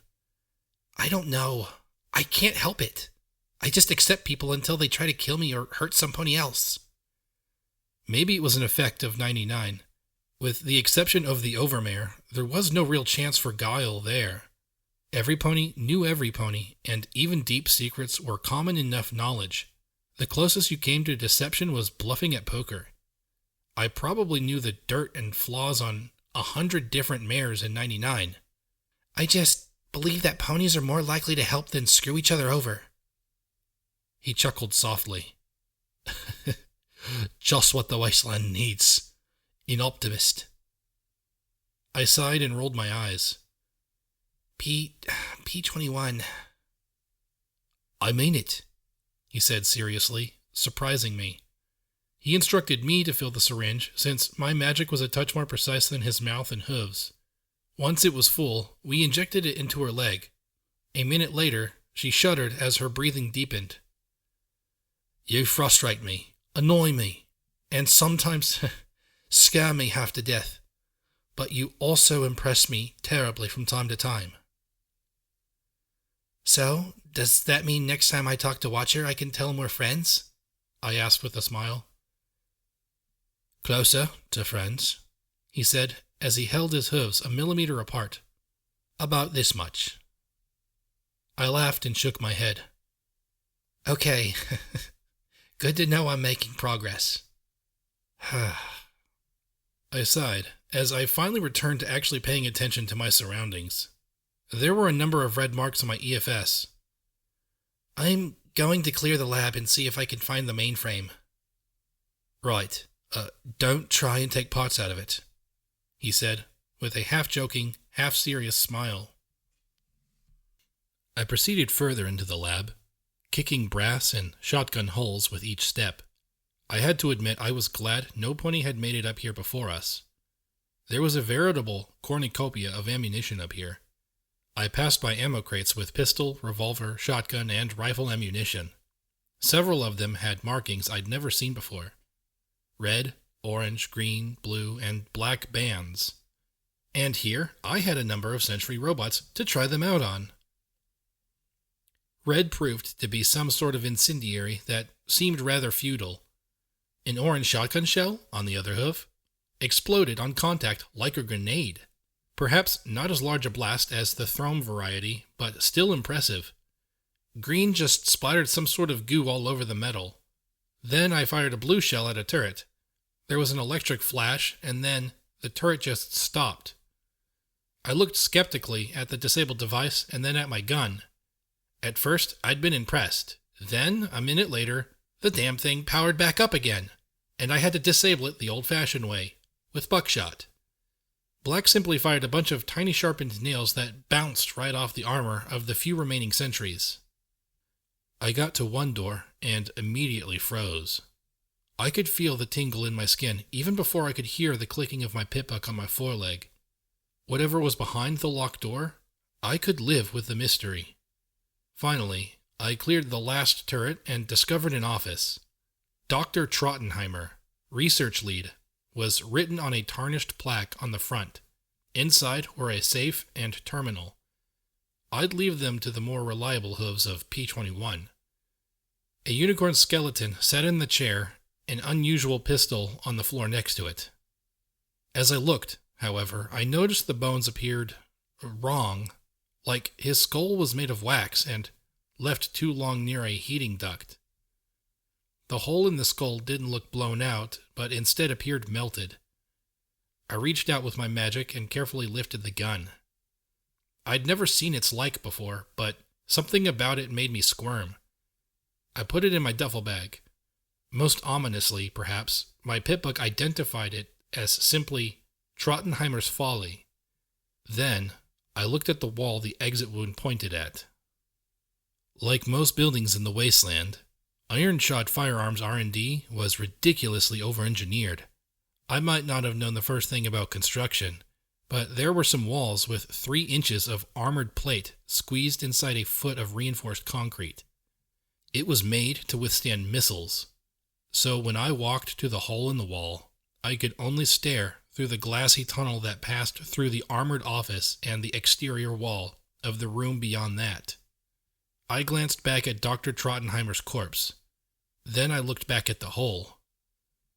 I don't know. I can't help it. I just accept people until they try to kill me or hurt some pony else. Maybe it was an effect of 99. With the exception of the Overmare, there was no real chance for guile there. Every pony knew every pony, and even deep secrets were common enough knowledge. The closest you came to deception was bluffing at poker. I probably knew the dirt and flaws on 100 different mares in 99. I just believe that ponies are more likely to help than screw each other over. He chuckled softly. Just what the wasteland needs. An optimist. I sighed and rolled my eyes. P21. I mean it, he said seriously, surprising me. He instructed me to fill the syringe, since my magic was a touch more precise than his mouth and hooves. Once it was full, we injected it into her leg. A minute later, she shuddered as her breathing deepened. You frustrate me, annoy me, and sometimes scare me half to death, but you also impress me terribly from time to time. So, does that mean next time I talk to Watcher I can tell him we're friends? I asked with a smile. Closer to friends, he said as he held his hooves a millimeter apart. About this much. I laughed and shook my head. Okay. Good to know I'm making progress. I sighed as I finally returned to actually paying attention to my surroundings. There were a number of red marks on my EFS. I'm going to clear the lab and see if I can find the mainframe. Right. Don't try and take parts out of it, he said, with a half-joking, half-serious smile. I proceeded further into the lab, kicking brass and shotgun holes with each step. I had to admit I was glad no pony had made it up here before us. There was a veritable cornucopia of ammunition up here. I passed by ammo crates with pistol, revolver, shotgun, and rifle ammunition. Several of them had markings I'd never seen before. Red, orange, green, blue, and black bands. And here I had a number of sentry robots to try them out on. Red proved to be some sort of incendiary that seemed rather futile. An orange shotgun shell, on the other hoof, exploded on contact like a grenade. Perhaps not as large a blast as the Throme variety, but still impressive. Green just splattered some sort of goo all over the metal. Then I fired a blue shell at a turret. There was an electric flash, and then the turret just stopped. I looked skeptically at the disabled device and then at my gun. At first, I'd been impressed. Then, a minute later, the damn thing powered back up again, and I had to disable it the old-fashioned way, with buckshot. Black simply fired a bunch of tiny sharpened nails that bounced right off the armor of the few remaining sentries. I got to one door and immediately froze. I could feel the tingle in my skin even before I could hear the clicking of my pitbuck on my foreleg. Whatever was behind the locked door, I could live with the mystery. Finally, I cleared the last turret and discovered an office. Dr. Trottenheimer, research lead, was written on a tarnished plaque on the front. Inside were a safe and terminal. I'd leave them to the more reliable hooves of P-21. A unicorn skeleton sat in the chair, an unusual pistol on the floor next to it. As I looked, however, I noticed the bones appeared wrong, like his skull was made of wax and left too long near a heating duct. The hole in the skull didn't look blown out, but instead appeared melted. I reached out with my magic and carefully lifted the gun. I'd never seen its like before, but something about it made me squirm. I put it in my duffel bag. Most ominously, perhaps, my pitbook identified it as simply Trottenheimer's Folly. Then, I looked at the wall the exit wound pointed at. Like most buildings in the wasteland, Iron-Shot Firearms R&D was ridiculously over-engineered. I might not have known the first thing about construction, but there were some walls with 3 inches of armored plate squeezed inside a foot of reinforced concrete. It was made to withstand missiles, so when I walked to the hole in the wall, I could only stare through the glassy tunnel that passed through the armored office and the exterior wall of the room beyond that. I glanced back at Dr. Trottenheimer's corpse. Then I looked back at the hole.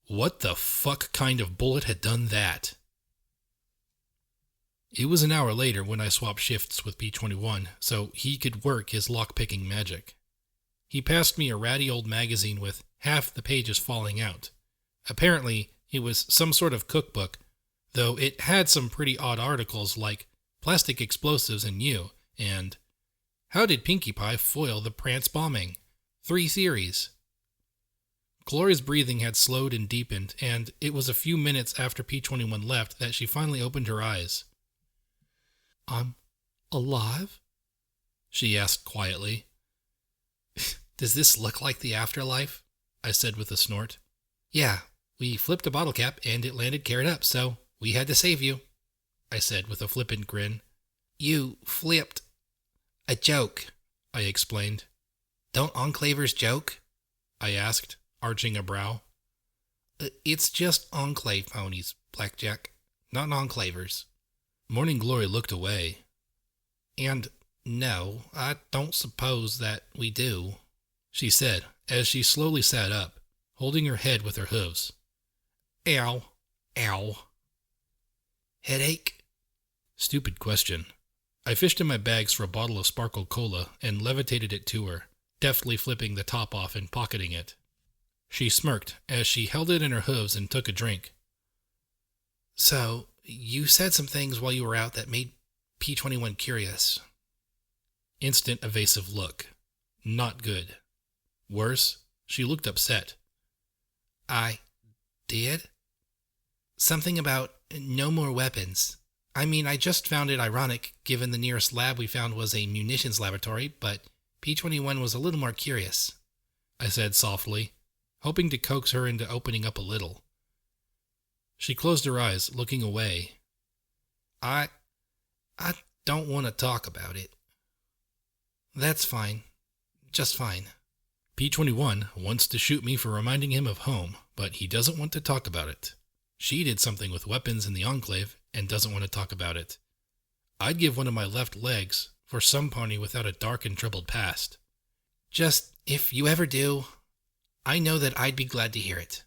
What the fuck kind of bullet had done that? It was an hour later when I swapped shifts with P-21 so he could work his lock-picking magic. He passed me a ratty old magazine with half the pages falling out. Apparently, it was some sort of cookbook, though it had some pretty odd articles like Plastic Explosives and You, and How Did Pinkie Pie Foil the Prance Bombing? 3 Theories. Gloria's breathing had slowed and deepened, and it was a few minutes after P-21 left that she finally opened her eyes. "I'm alive?" she asked quietly. "Does this look like the afterlife?" I said with a snort. "Yeah, we flipped a bottle cap and it landed carrot up, so we had to save you," I said with a flippant grin. "You flipped a joke," I explained. "Don't Enclavers joke?" I asked, arching a brow. "It's just Enclave ponies, Blackjack, not Enclavers." Morning Glory looked away. "And no, I don't suppose that we do," she said as she slowly sat up, holding her head with her hooves. "Ow, ow." "Headache?" Stupid question. I fished in my bags for a bottle of sparkle cola and levitated it to her, deftly flipping the top off and pocketing it. She smirked as she held it in her hooves and took a drink. "So, you said some things while you were out that made P-21 curious." Instant evasive look. Not good. Worse, she looked upset. "I did? Something about no more weapons. I mean, I just found it ironic, given the nearest lab we found was a munitions laboratory, but P-21 was a little more curious," I said softly, hoping to coax her into opening up a little. She closed her eyes, looking away. I don't want to talk about it." "That's fine. Just fine." P-21 wants to shoot me for reminding him of home, but he doesn't want to talk about it. She did something with weapons in the Enclave and doesn't want to talk about it. I'd give one of my left legs for some pony without a dark and troubled past. "Just, if you ever do, I know that I'd be glad to hear it,"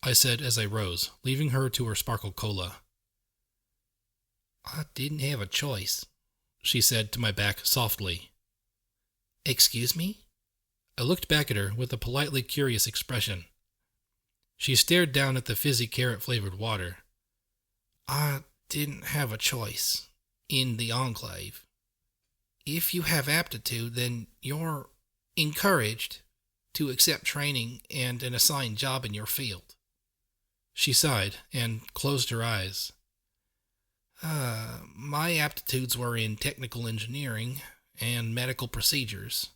I said as I rose, leaving her to her sparkle cola. "I didn't have a choice," she said to my back softly. "Excuse me?" I looked back at her with a politely curious expression. She stared down at the fizzy carrot-flavored water. "I didn't have a choice in the Enclave. If you have aptitude, then you're encouraged to accept training and an assigned job in your field." She sighed and closed her eyes. My aptitudes were in technical engineering and medical procedures.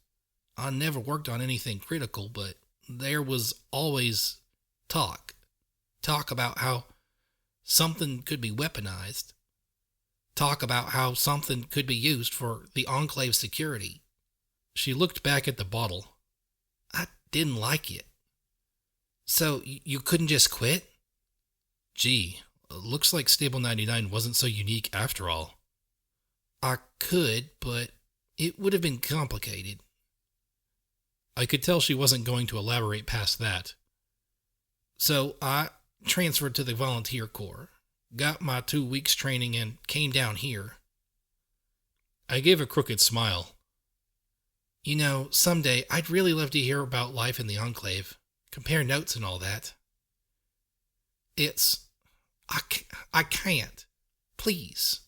I never worked on anything critical, but there was always talk. Talk about how something could be weaponized. Talk about how something could be used for the Enclave's security. She looked back at the bottle. I didn't like it. So you couldn't just quit? Gee, looks like Stable 99 wasn't so unique after all. I could, but it would have been complicated. I could tell she wasn't going to elaborate past that. So I transferred to the volunteer corps, got my 2 weeks training, and came down here. I gave a crooked smile. You know, someday I'd really love to hear about life in the Enclave, compare notes and all that. I can't. Please.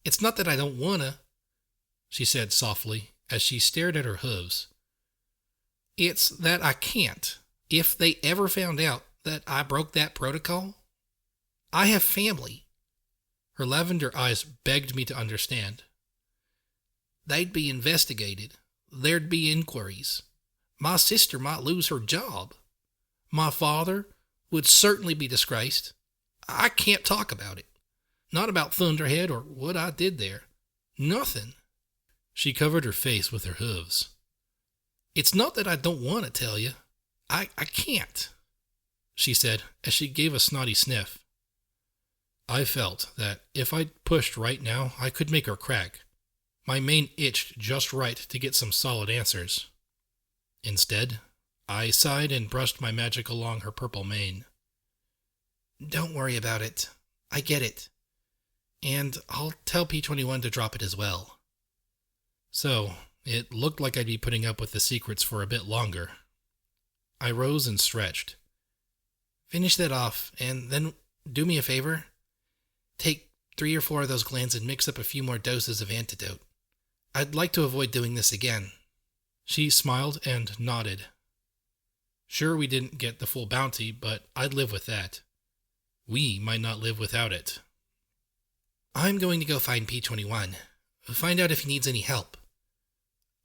It's not that I don't wanna, she said softly as she stared at her hooves. It's that I can't. If they ever found out that I broke that protocol, I have family. Her lavender eyes begged me to understand. They'd be investigated. There'd be inquiries. My sister might lose her job. My father would certainly be disgraced. I can't talk about it. Not about Thunderhead or what I did there. Nothing. She covered her face with her hooves. It's not that I don't want to tell you. I can't, she said as she gave a snotty sniff. I felt that if I pushed right now, I could make her crack. My mane itched just right to get some solid answers. Instead, I sighed and brushed my magic along her purple mane. Don't worry about it. I get it. And I'll tell P21 to drop it as well. So, it looked like I'd be putting up with the secrets for a bit longer. I rose and stretched. Finish that off, and then do me a favor. Take 3 or 4 of those glands and mix up a few more doses of antidote. I'd like to avoid doing this again. She smiled and nodded. Sure, we didn't get the full bounty, but I'd live with that. We might not live without it. I'm going to go find P21. Find out if he needs any help.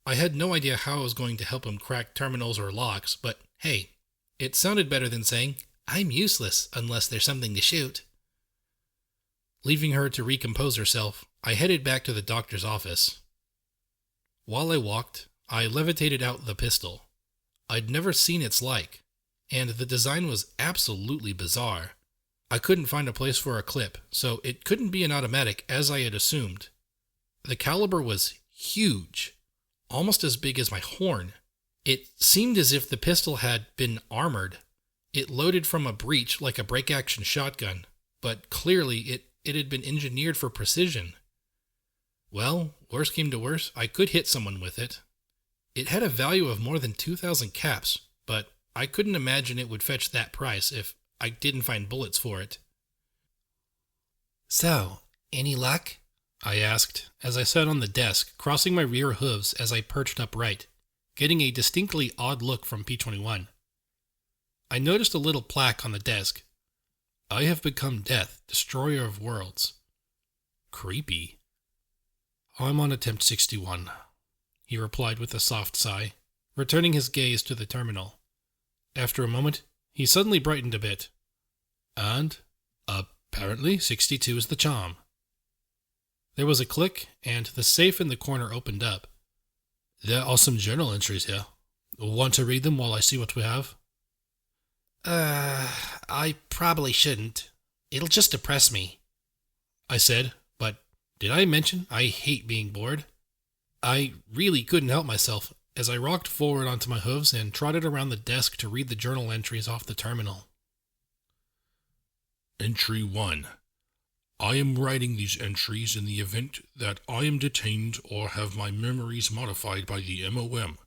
I had no idea how I was going to help him crack terminals or locks, but hey, it sounded better than saying, I'm useless unless there's something to shoot. Leaving her to recompose herself, I headed back to the doctor's office. While I walked, I levitated out the pistol. I'd never seen its like, and the design was absolutely bizarre. I couldn't find a place for a clip, so it couldn't be an automatic as I had assumed. The caliber was huge, almost as big as my horn. It seemed as if the pistol had been armored. It loaded from a breech like a break-action shotgun, but clearly it had been engineered for precision. Well, worst came to worst, I could hit someone with it. It had a value of more than 2,000 caps, but I couldn't imagine it would fetch that price if I didn't find bullets for it. So, any luck? I asked, as I sat on the desk, crossing my rear hooves as I perched upright, getting a distinctly odd look from P21. I noticed a little plaque on the desk. I have become Death, Destroyer of Worlds. Creepy. I'm on attempt 61, he replied with a soft sigh, returning his gaze to the terminal. After a moment, he suddenly brightened a bit. And, apparently, 62 is the charm. There was a click, and the safe in the corner opened up. There are some journal entries here. Want to read them while I see what we have? I probably shouldn't. It'll just depress me, I said, but did I mention I hate being bored? I really couldn't help myself as I rocked forward onto my hooves and trotted around the desk to read the journal entries off the terminal. Entry 1. I am writing these entries in the event that I am detained or have my memories modified by the MOM.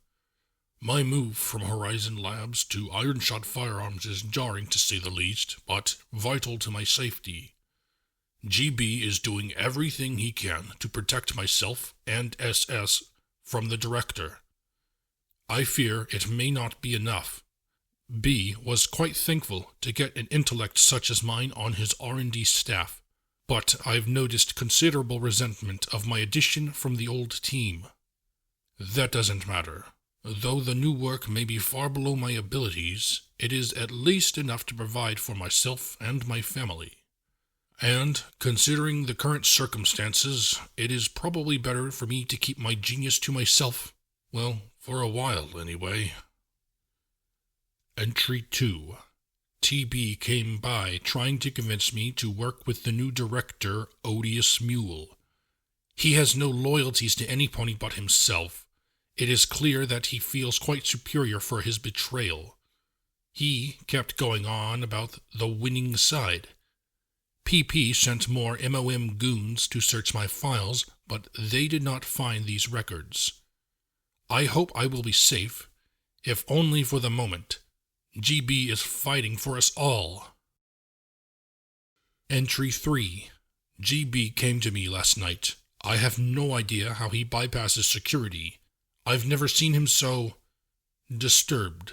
My move from Horizon Labs to Ironshot Firearms is jarring to say the least, but vital to my safety. GB is doing everything he can to protect myself and SS from the Director. I fear it may not be enough. B was quite thankful to get an intellect such as mine on his R&D staff, but I've noticed considerable resentment of my addition from the old team. That doesn't matter. Though the new work may be far below my abilities, it is at least enough to provide for myself and my family. And, considering the current circumstances, it is probably better for me to keep my genius to myself. Well, for a while, anyway. Entry 2. TB came by trying to convince me to work with the new director, Odious Mule. He has no loyalties to any pony but himself. It is clear that he feels quite superior for his betrayal. He kept going on about the winning side. PP sent more MOM goons to search my files, but they did not find these records. I hope I will be safe, if only for the moment. GB is fighting for us all. Entry 3. GB came to me last night. I have no idea how he bypasses security. I've never seen him so disturbed.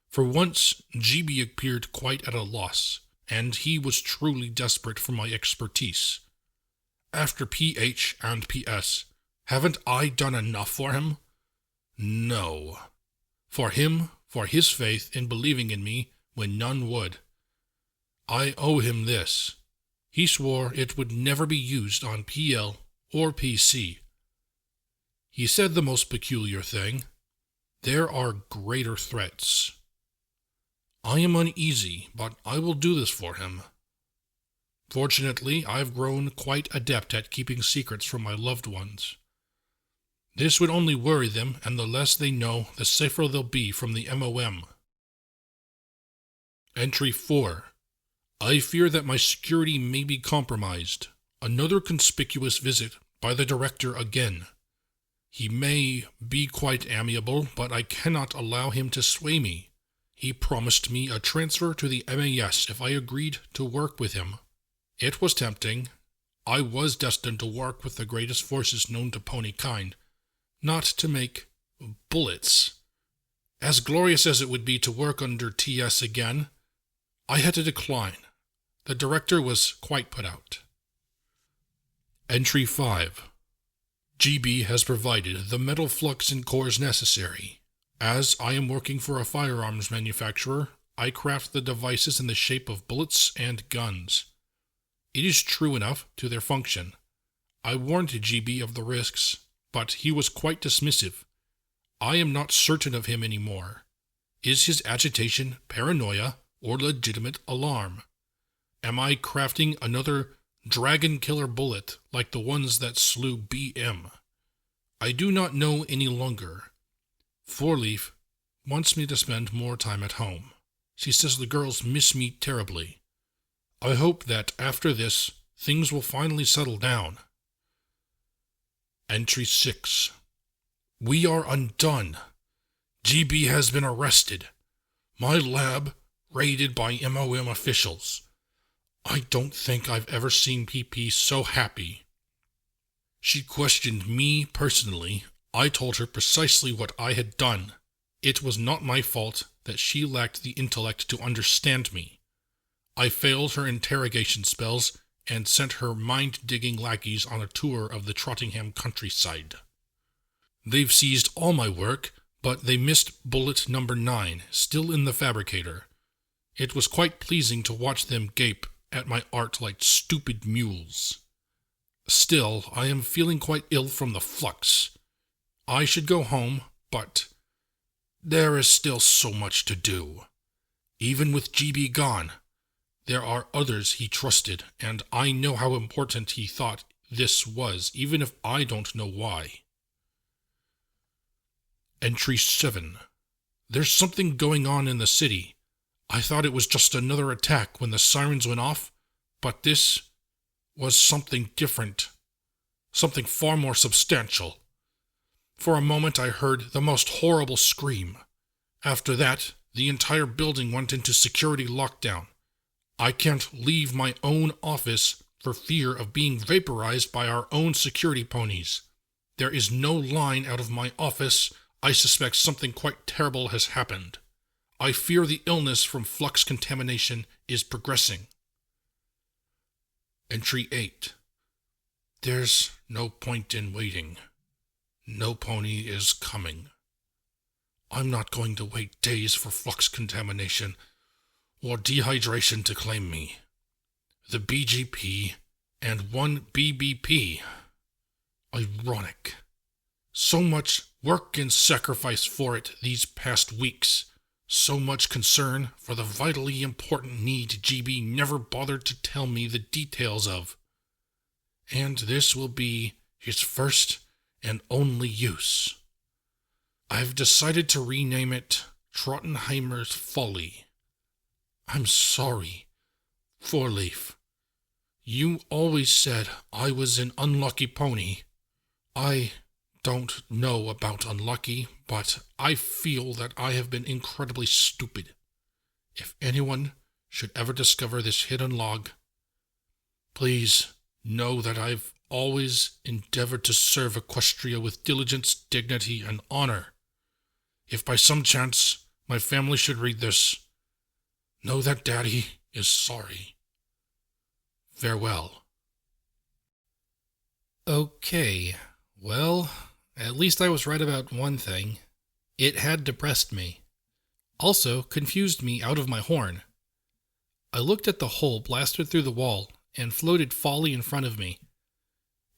For once, GB appeared quite at a loss, and he was truly desperate for my expertise. After PH and PS, haven't I done enough for him? No. For him, for his faith in believing in me when none would. I owe him this. He swore it would never be used on PL or PC. He said the most peculiar thing. There are greater threats. I am uneasy, but I will do this for him. Fortunately, I've grown quite adept at keeping secrets from my loved ones. This would only worry them, and the less they know, the safer they'll be from the MOM. Entry 4. I fear that my security may be compromised. Another conspicuous visit by the director again. He may be quite amiable, but I cannot allow him to sway me. He promised me a transfer to the MAS if I agreed to work with him. It was tempting. I was destined to work with the greatest forces known to pony kind, not to make bullets. As glorious as it would be to work under TS again, I had to decline. The director was quite put out. Entry 5. GB has provided the metal flux and cores necessary. As I am working for a firearms manufacturer, I craft the devices in the shape of bullets and guns. It is true enough to their function. I warned GB of the risks, but he was quite dismissive. I am not certain of him anymore. Is his agitation paranoia or legitimate alarm? Am I crafting another dragon killer bullet like the ones that slew BM? I do not know any longer. Fourleaf wants me to spend more time at home. She says the girls miss me terribly. I hope that after this, things will finally settle down. Entry 6. We are undone. GB has been arrested. My lab raided by MOM officials. I don't think I've ever seen PP so happy. She questioned me personally. I told her precisely what I had done. It was not my fault that she lacked the intellect to understand me. I failed her interrogation spells and sent her mind-digging lackeys on a tour of the Trottingham countryside. They've seized all my work, but they missed bullet number 9, still in the fabricator. It was quite pleasing to watch them gape at my art like stupid mules. Still, I am feeling quite ill from the flux. I should go home, but there is still so much to do. Even with GB gone, there are others he trusted, and I know how important he thought this was, even if I don't know why. Entry 7. There's something going on in the city. I thought it was just another attack when the sirens went off, but this was something different, something far more substantial. For a moment I heard the most horrible scream. After that, the entire building went into security lockdown. I can't leave my own office for fear of being vaporized by our own security ponies. There is no line out of my office. I suspect something quite terrible has happened. I fear the illness from flux contamination is progressing. Entry 8. There's no point in waiting. No pony is coming. I'm not going to wait days for flux contamination or dehydration to claim me. The BGP and one BBP. Ironic. So much work and sacrifice for it these past weeks. So much concern for the vitally important need GB never bothered to tell me the details of. And this will be his first and only use. I've decided to rename it Trottenheimer's Folly. I'm sorry, Four-Leaf. You always said I was an unlucky pony. I don't know about unlucky, but I feel that I have been incredibly stupid. If anyone should ever discover this hidden log, please know that I've always endeavored to serve Equestria with diligence, dignity, and honor. If by some chance my family should read this, know that Daddy is sorry. Farewell. Okay, well, at least I was right about one thing. It had depressed me. Also confused me out of my horn. I looked at the hole blasted through the wall and floated Folly in front of me.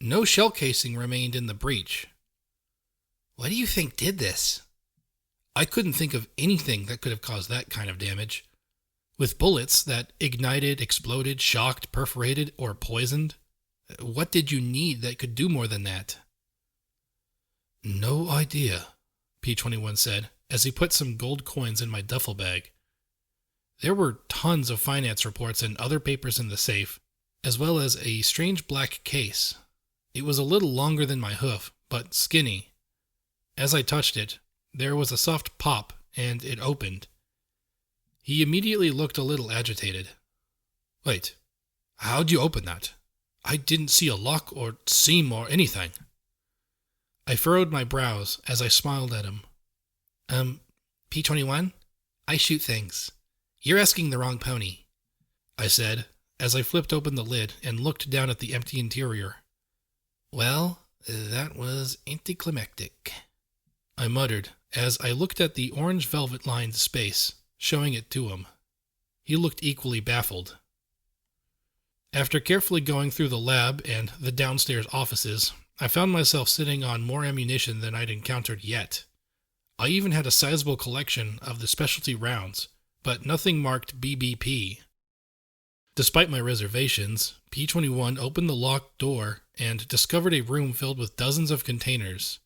No shell casing remained in the breach. What do you think did this? I couldn't think of anything that could have caused that kind of damage. With bullets that ignited, exploded, shocked, perforated, or poisoned, what did you need that could do more than that? No idea, P-21 said, as he put some gold coins in my duffel bag. There were tons of finance reports and other papers in the safe, as well as a strange black case. It was a little longer than my hoof, but skinny. As I touched it, there was a soft pop, and it opened. He immediately looked a little agitated. Wait, how'd you open that? I didn't see a lock or seam or anything. I furrowed my brows as I smiled at him. P-21? I shoot things. You're asking the wrong pony, I said, as I flipped open the lid and looked down at the empty interior. Well, that was anticlimactic, I muttered as I looked at the orange velvet-lined space, showing it to him. He looked equally baffled. After carefully going through the lab and the downstairs offices, I found myself sitting on more ammunition than I'd encountered yet. I even had a sizable collection of the specialty rounds, but nothing marked BBP. Despite my reservations, P-21 opened the locked door and discovered a room filled with dozens of containers.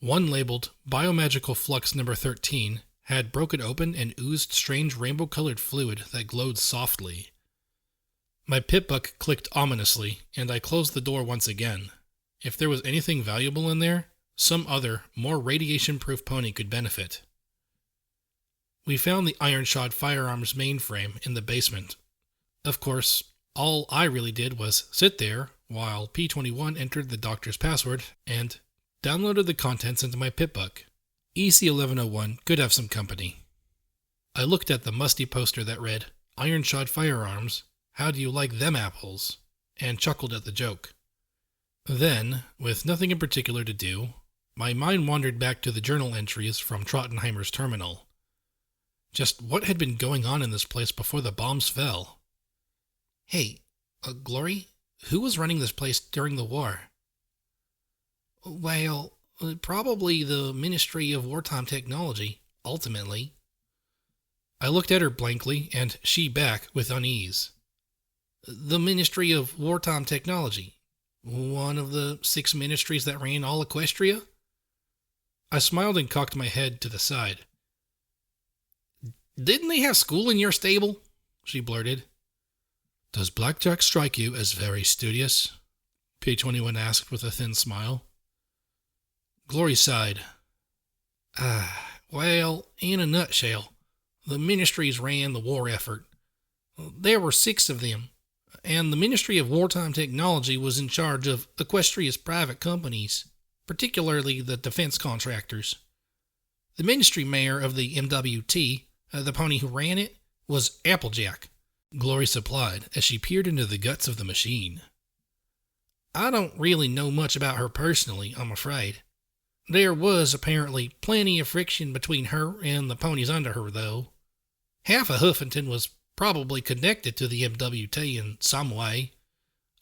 One labeled Biomagical Flux Number 13 had broken open and oozed strange rainbow-colored fluid that glowed softly. My pip-buck clicked ominously, and I closed the door once again. If there was anything valuable in there, some other, more radiation-proof pony could benefit. We found the iron-shod firearms mainframe in the basement. Of course, all I really did was sit there while P-21 entered the doctor's password and downloaded the contents into my pip-buck. EC-1101 could have some company. I looked at the musty poster that read, Iron-shod firearms, how do you like them apples? And chuckled at the joke. Then, with nothing in particular to do, my mind wandered back to the journal entries from Trottenheimer's terminal. Just what had been going on in this place before the bombs fell? Hey, Glory, who was running this place during the war? Well, probably the Ministry of Wartime Technology, ultimately. I looked at her blankly, and she back with unease. The Ministry of Wartime Technology. One of the 6 ministries that ran all Equestria? I smiled and cocked my head to the side. Didn't they have school in your stable? She blurted. Does Blackjack strike you as very studious? P-21 asked with a thin smile. Glory sighed. Well, in a nutshell, the ministries ran the war effort. There were 6 of them, and the Ministry of Wartime Technology was in charge of Equestria's private companies, particularly the defense contractors. The ministry mayor of the MWT, the pony who ran it, was Applejack, Glory supplied as she peered into the guts of the machine. I don't really know much about her personally, I'm afraid. There was apparently plenty of friction between her and the ponies under her, though. Half of Huffington was probably connected to the MWT in some way.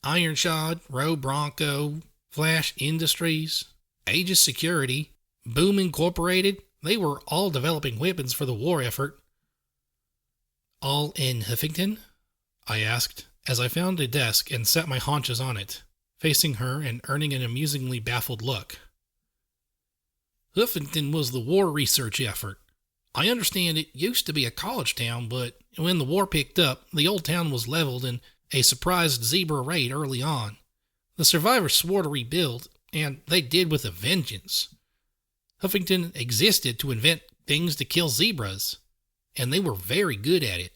Ironshod, Roe Bronco, Flash Industries, Aegis Security, Boom Incorporated, they were all developing weapons for the war effort. All in Huffington? I asked, as I found a desk and sat my haunches on it, facing her and earning an amusingly baffled look. Huffington was the war research effort. I understand it used to be a college town, but when the war picked up, the old town was leveled in a surprised zebra raid early on. The survivors swore to rebuild, and they did with a vengeance. Huffington existed to invent things to kill zebras, and they were very good at it.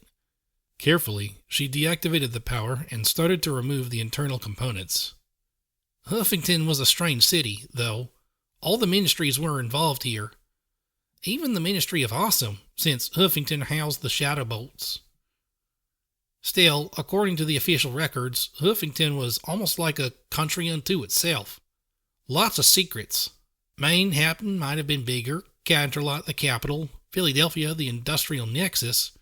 Carefully, she deactivated the power and started to remove the internal components. Huffington was a strange city, though. All the ministries were involved here. Even the Ministry of Awesome, since Huffington housed the Shadow Bolts. Still, according to the official records, Huffington was almost like a country unto itself. Lots of secrets. Manhattan might have been bigger, Canterlot the capital, Philadelphia the industrial nexus,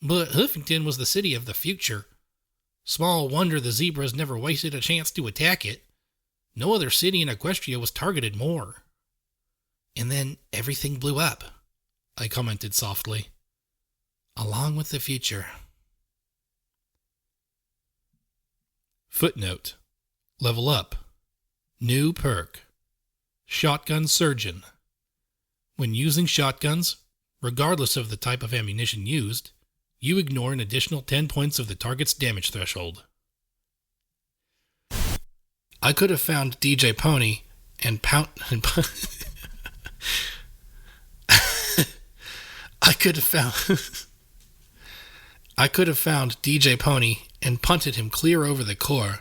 but Huffington was the city of the future. Small wonder the zebras never wasted a chance to attack it. No other city in Equestria was targeted more. And then everything blew up, I commented softly. Along with the future. Footnote. Level up. New perk. Shotgun Surgeon. When using shotguns, regardless of the type of ammunition used, you ignore an additional 10 points of the target's damage threshold. I could have found DJ Pony and I could have found DJ Pony and punted him clear over the core,